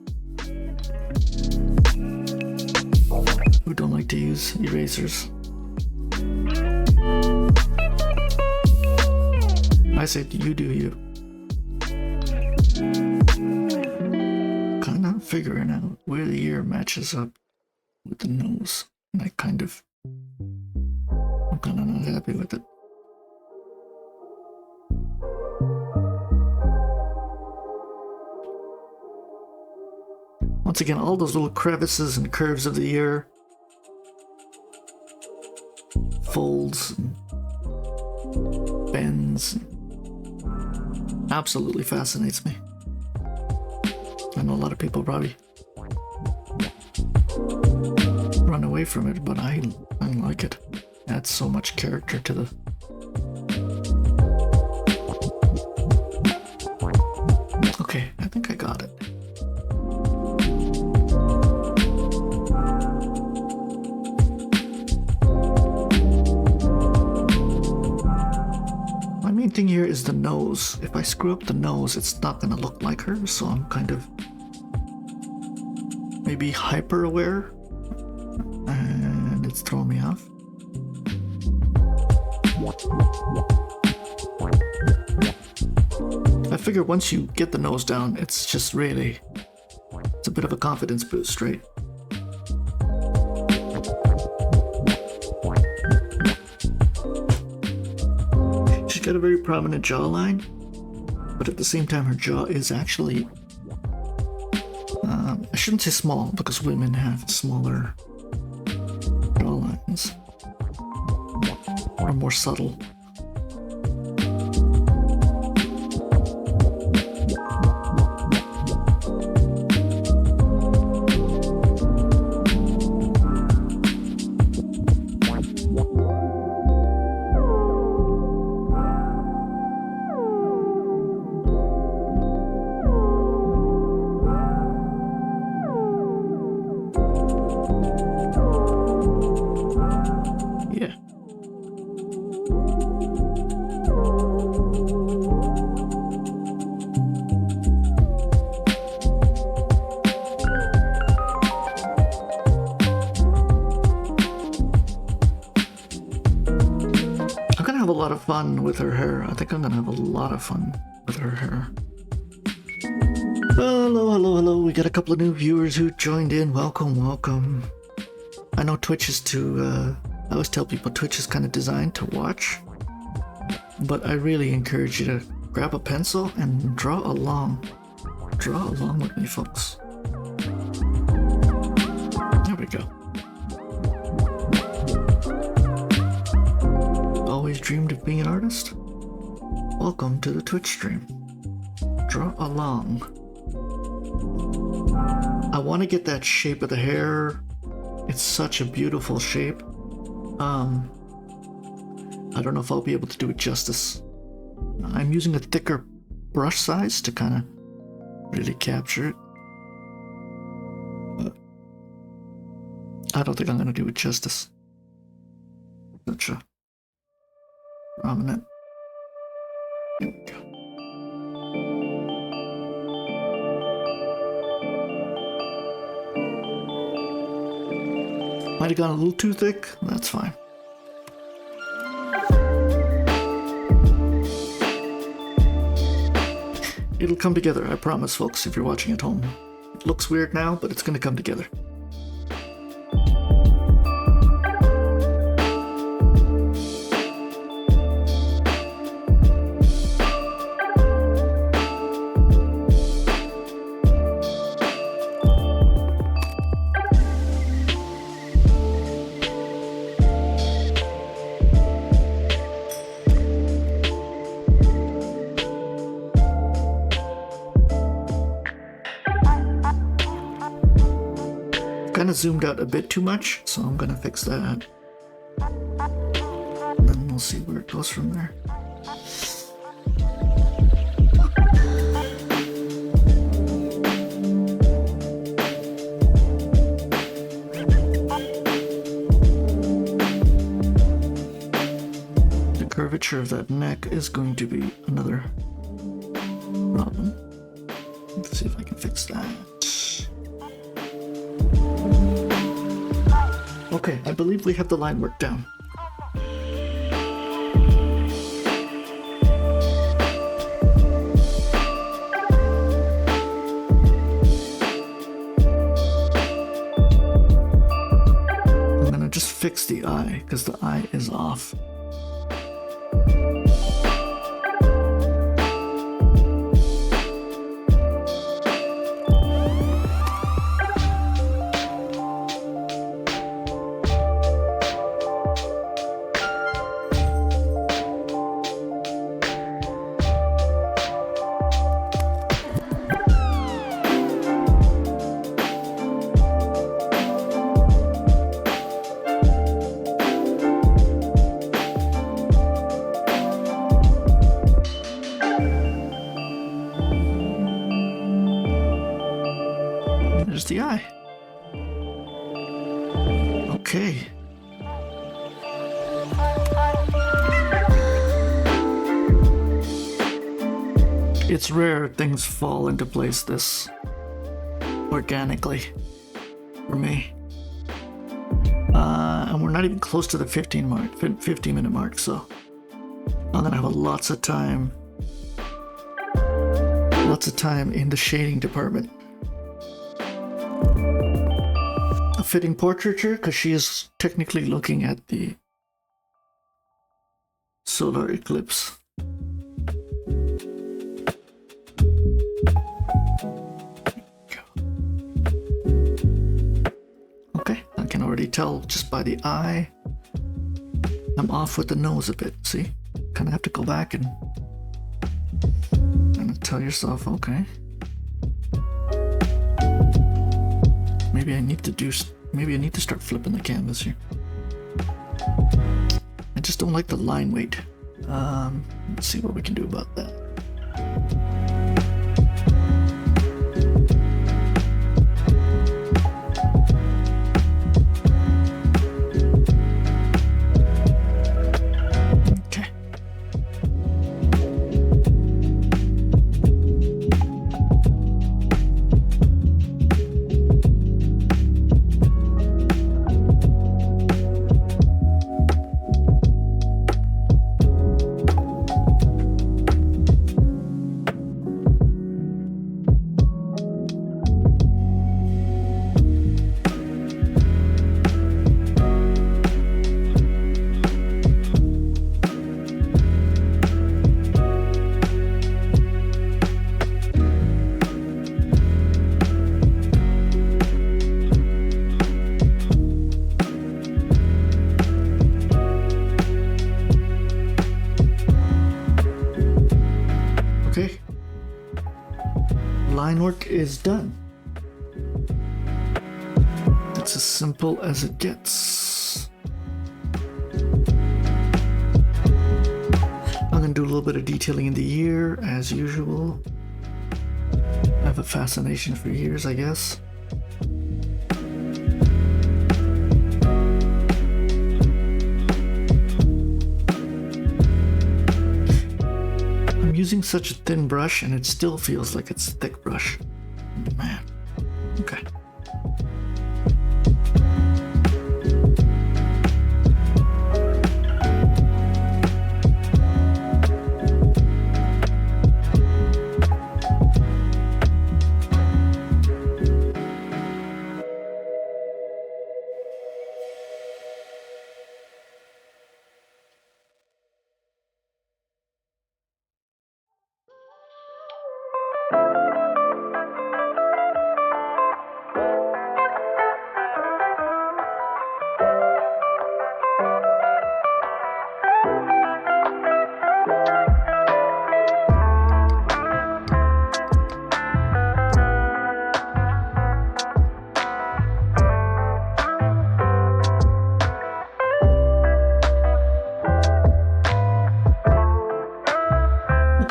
who don't like to use erasers. I say you do you. Figuring out where the ear matches up with the nose, and I'm kind of not happy with it. Once again, all those little crevices and curves of the ear, folds, and bends, absolutely fascinates me. I know a lot of people probably run away from it, but I like it. It adds so much character to the... Okay, I think I got it. My main thing here is the nose. If I screw up the nose, it's not gonna look like her, so I'm kind of maybe hyper aware, and it's throwing me off. I figure once you get the nose down, it's just really, it's a bit of a confidence boost, right? She's got a very prominent jawline, but at the same time her jaw is actually, I shouldn't say small because women have smaller jawlines, or more subtle. A lot of fun with her hair. I think I'm gonna have a lot of fun with her hair. Hello. We got a couple of new viewers who joined in. Welcome. I know Twitch is I always tell people Twitch is kind of designed to watch, but I really encourage you to grab a pencil and draw along. Draw along with me, folks. There we go. Always dreamed of being an artist? Welcome to the Twitch stream. Draw along. I want to get that shape of the hair. It's such a beautiful shape. I don't know if I'll be able to do it justice. I'm using a thicker brush size to kind of really capture it. But I don't think I'm going to do it justice. Such a prominent. Here we go. Might have gone a little too thick. That's fine. It'll come together, I promise, folks, if you're watching at home. It looks weird now, but it's gonna come together. Kind of zoomed out a bit too much, so I'm gonna fix that. And then we'll see where it goes from there. The curvature of that neck is going to be another problem. Let's see if I can fix that. Okay, I believe we have the line work down. I'm gonna just fix the eye, because the eye is off. It's rare things fall into place this organically for me. And we're not even close to the 15-minute mark, so I'm gonna have lots of time in the shading department. A fitting portraiture, because she is technically looking at the solar eclipse. Okay, I can already tell just by the eye. I'm off with the nose a bit, see? Kind of have to go back and tell yourself, okay. Maybe I need to start flipping the canvas here. I just don't like the line weight. Let's see what we can do about that. Line work is done. It's as simple as it gets. I'm gonna do a little bit of detailing in the ear as usual. I have a fascination for ears, I guess. Using such a thin brush and it still feels like it's a thick brush. Man. Okay.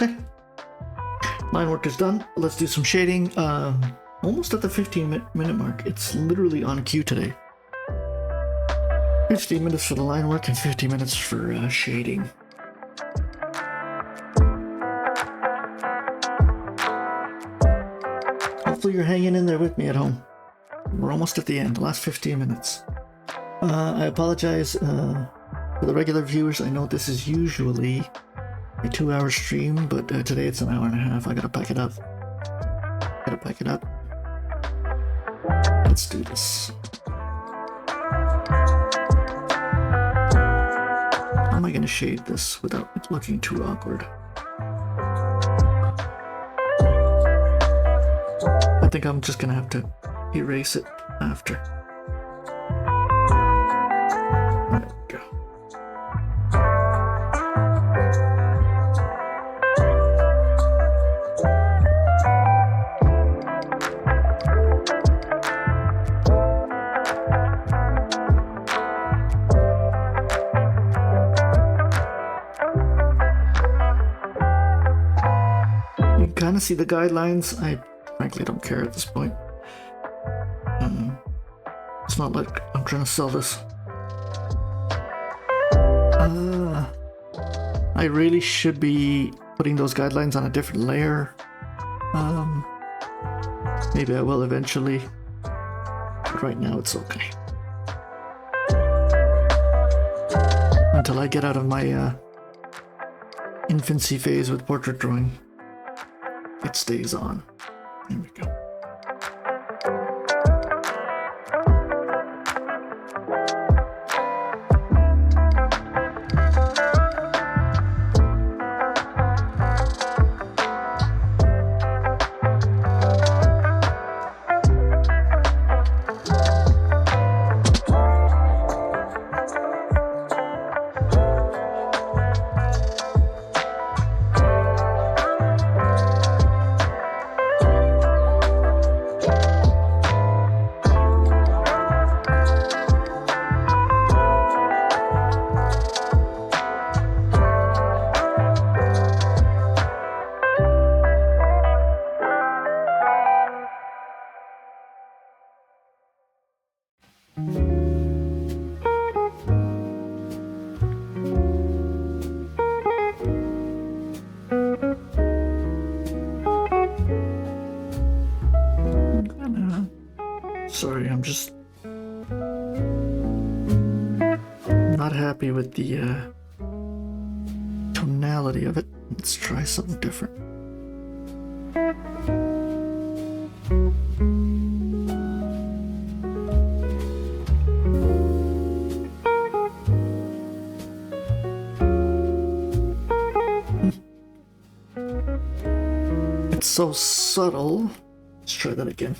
Okay, line work is done. Let's do some shading. Almost at the 15-minute mark. It's literally on cue today. 15 minutes for the line work and 50 minutes for shading. Hopefully you're hanging in there with me at home. We're almost at the end, the last 15 minutes. I apologize for the regular viewers. I know this is usually a 2-hour stream, but today it's an hour and a half. I gotta pack it up. Let's do this. How am I gonna shade this without it looking too awkward? I think I'm just gonna have to erase it after. There we go. Kind of see the guidelines. I frankly don't care at this point. It's not like I'm trying to sell this. I really should be putting those guidelines on a different layer. Maybe I will eventually, but right now it's okay. Until I get out of my infancy phase with portrait drawing, it stays on. There we go. Sorry, I'm just not happy with the tonality of it. Let's try something different. It's so subtle. Let's try that again.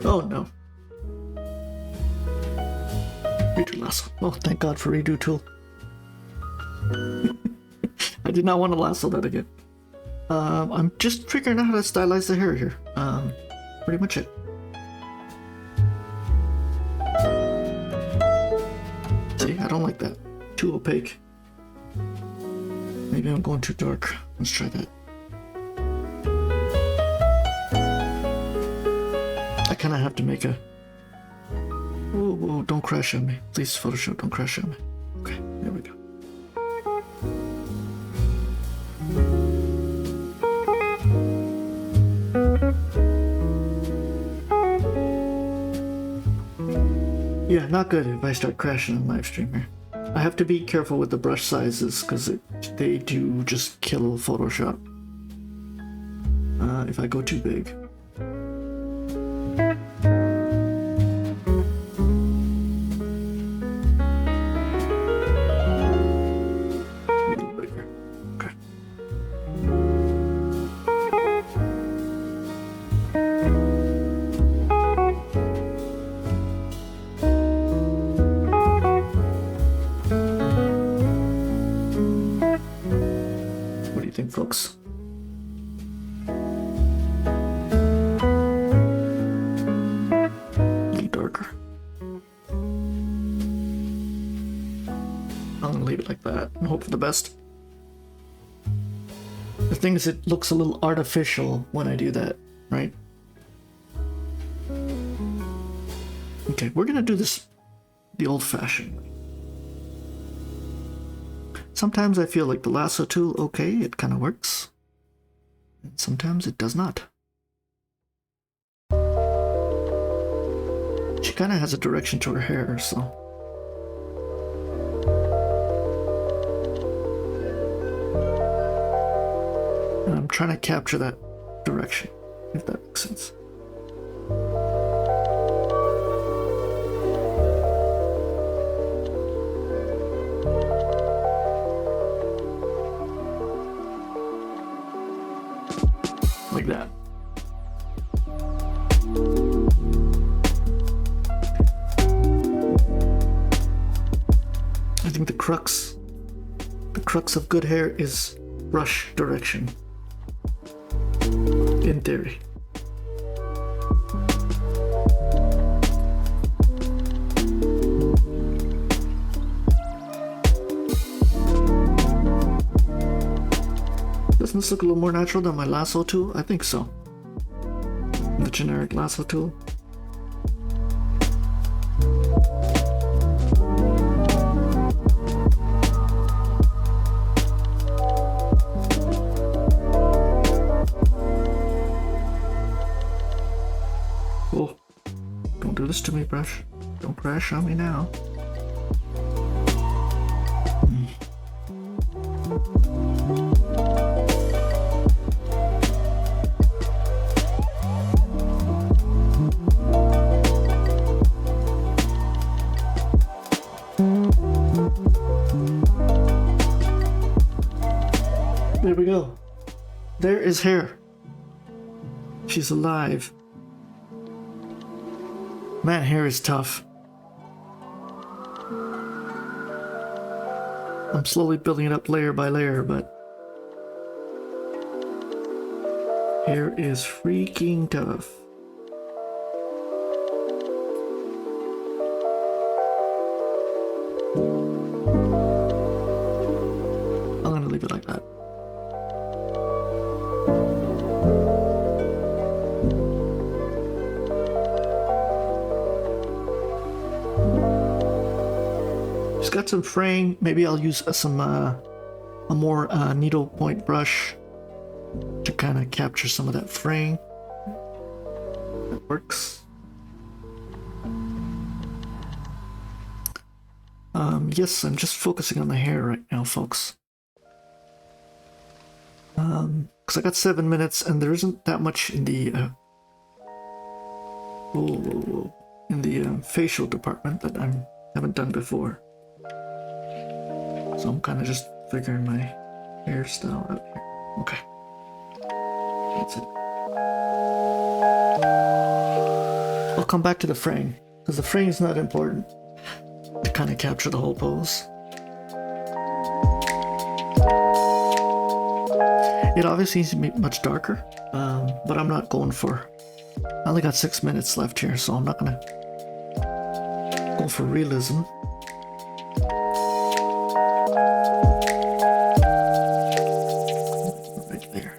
Oh no. Redo lasso. Oh, thank God for redo tool. I did not want to lasso that again. I'm just figuring out how to stylize the hair here. Pretty much it. See, I don't like that. Too opaque. Maybe I'm going too dark. Let's try that. I kind of have to make a... Whoa, whoa, don't crash on me. Please, Photoshop, don't crash on me. Okay, there we go. Yeah, not good if I start crashing on live stream here. I have to be careful with the brush sizes because they do just kill Photoshop if I go too big. Folks. A little darker. I'm gonna leave it like that and hope for the best. The thing is, it looks a little artificial when I do that, right? Okay, we're gonna do this the old-fashioned way. Sometimes I feel like the lasso tool, okay, it kind of works. And sometimes it does not. She kind of has a direction to her hair, so. And I'm trying to capture that direction, if that makes sense. Like that. I think the crux of good hair is brush direction. In theory. Doesn't this look a little more natural than my lasso tool? I think so. The generic lasso tool. Oh, don't do this to me, brush. Don't crash on me now. There we go. There is hair. She's alive. Man, hair is tough. I'm slowly building it up layer by layer, but hair is freaking tough. I'm gonna leave it like that. It's got some fraying. Maybe I'll use a more needle point brush to kind of capture some of that fraying. That works. Yes, I'm just focusing on the hair right now, folks. Because I got 7 minutes and there isn't that much in the facial department that I haven't done before. So I'm kind of just figuring my hairstyle out here. Okay. That's it. I'll come back to the fraying, because the fraying is not important to kind of capture the whole pose. It obviously needs to be much darker, but I'm not going for... I only got 6 minutes left here, so I'm not going to go for realism. Right there.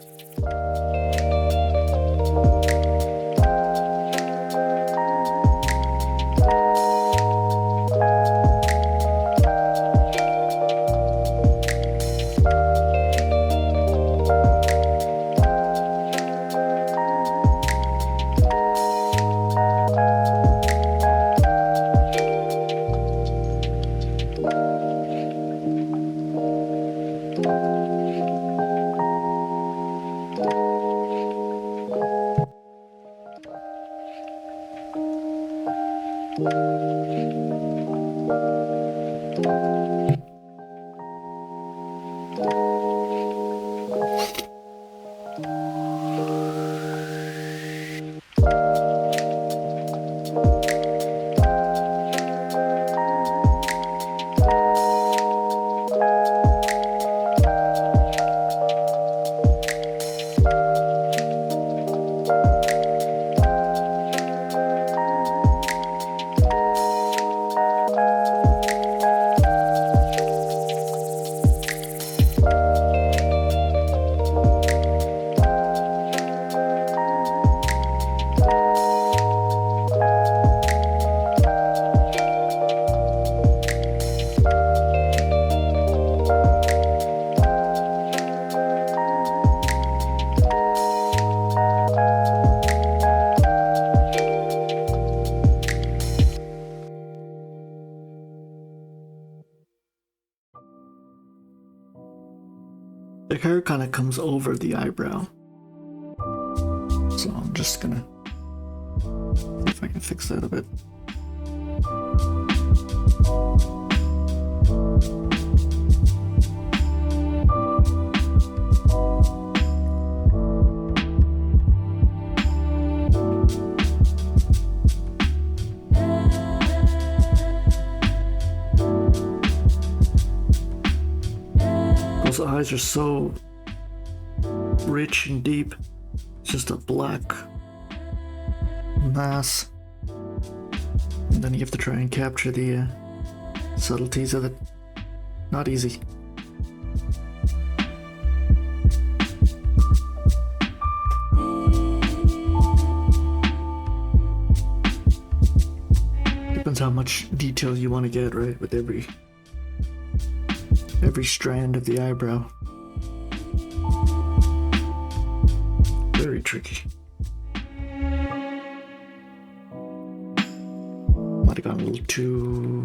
The hair kind of comes over the eyebrow. So I'm just gonna see if I can fix that a bit. Those eyes are so rich and deep. It's just a black mass. And then you have to try and capture the subtleties of it. Not easy. Depends how much detail you want to get, right? With every strand of the eyebrow. Very tricky. Might have gone a little too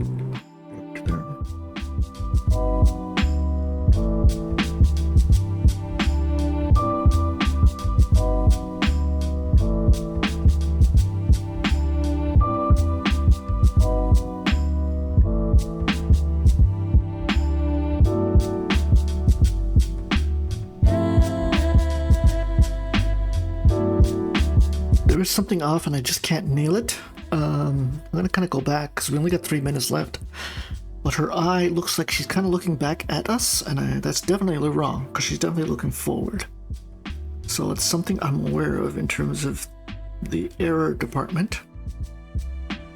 dark there. There is something off and I just can't nail it. I'm gonna kind of go back because we only got 3 minutes left. But her eye looks like she's kind of looking back at us, and that's definitely wrong because she's definitely looking forward. So it's something I'm aware of in terms of the error department.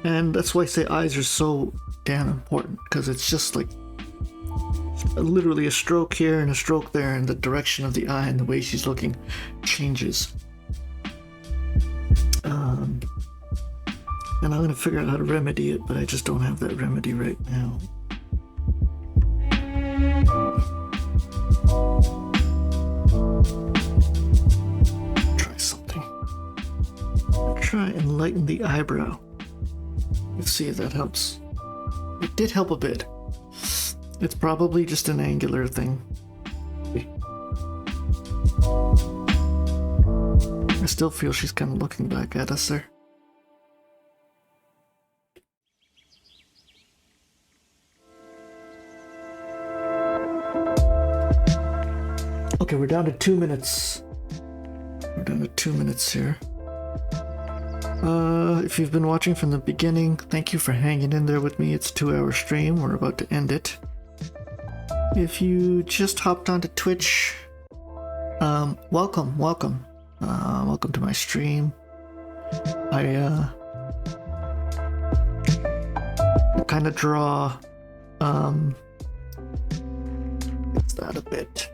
And that's why I say eyes are so damn important, because it's just like literally a stroke here and a stroke there, and the direction of the eye and the way she's looking changes. And I'm going to figure out how to remedy it, but I just don't have that remedy right now. Try something. Try and lighten the eyebrow. Let's see if that helps. It did help a bit. It's probably just an angular thing. I still feel she's kind of looking back at us there. Okay, we're down to 2 minutes. We're down to 2 minutes here. If you've been watching from the beginning, thank you for hanging in there with me. It's a 2-hour stream. We're about to end it. If you just hopped onto Twitch, welcome. Welcome to my stream. I kind of draw, it's that a bit.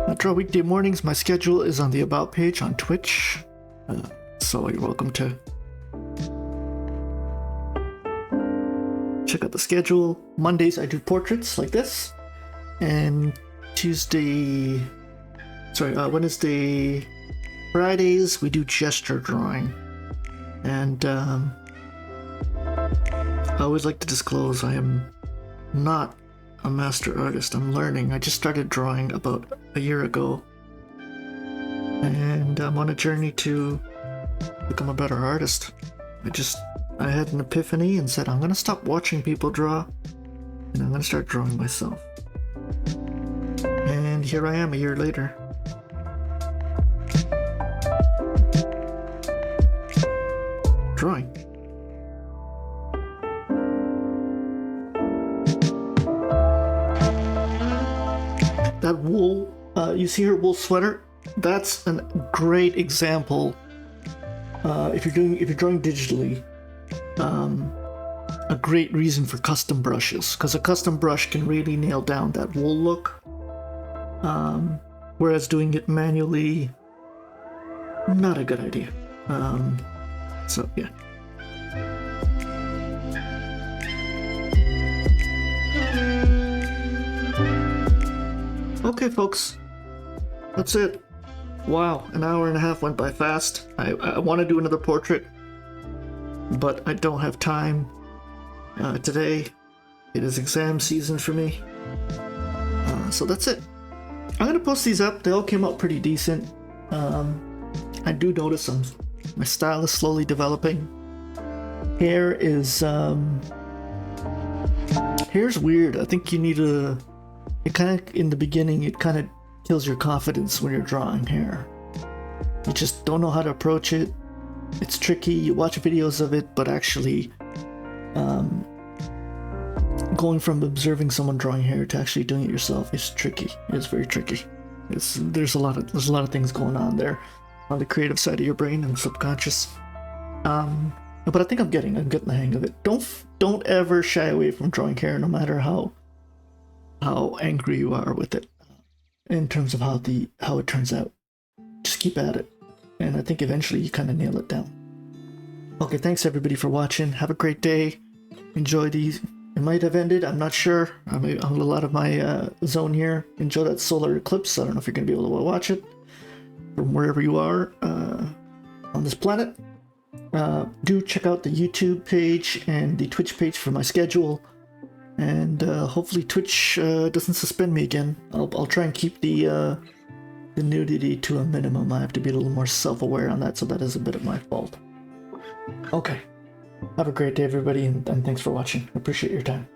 I draw weekday mornings. My schedule is on the About page on Twitch, so you're welcome to check out the schedule. Mondays I do portraits like this, and Wednesday, Fridays we do gesture drawing. And I always like to disclose I am not a master artist. I'm learning. I just started drawing about a year ago, and I'm on a journey to become a better artist. I had an epiphany and said I'm gonna stop watching people draw and I'm gonna start drawing myself. And here I am a year later. Drawing. That wool, you see her wool sweater? That's a great example. If you're drawing digitally, a great reason for custom brushes, because a custom brush can really nail down that wool look, whereas doing it manually, not a good idea. So yeah. Okay, folks, that's it. Wow, an hour and a half went by fast. I want to do another portrait, but I don't have time today. It is exam season for me. So that's it. I'm gonna post these up. They all came out pretty decent. I do notice my style is slowly developing. Hair is hair's weird. I think you need to. It kind of in the beginning. It kind of kills your confidence when you're drawing hair. You just don't know how to approach it. It's tricky. You watch videos of it, but actually, going from observing someone drawing hair to actually doing it yourself is tricky. It's very tricky. There's a lot of things going on there, on the creative side of your brain and subconscious. But I think I'm getting the hang of it. Don't ever shy away from drawing hair, no matter how angry you are with it. In terms of how it turns out, just keep at it, and I think eventually you kind of nail it down. Okay, thanks everybody for watching. Have a great day. Enjoy these. It might have ended. I'm not sure. I'm a little out of my zone here. Enjoy that solar eclipse. I don't know if you're gonna be able to watch it from wherever you are on this planet. Do check out the YouTube page and the Twitch page for my schedule, and hopefully Twitch doesn't suspend me again. I'll try and keep the nudity to a minimum. I have to be a little more self-aware on that, so that is a bit of my fault. Okay, have a great day everybody, and thanks for watching. I appreciate your time.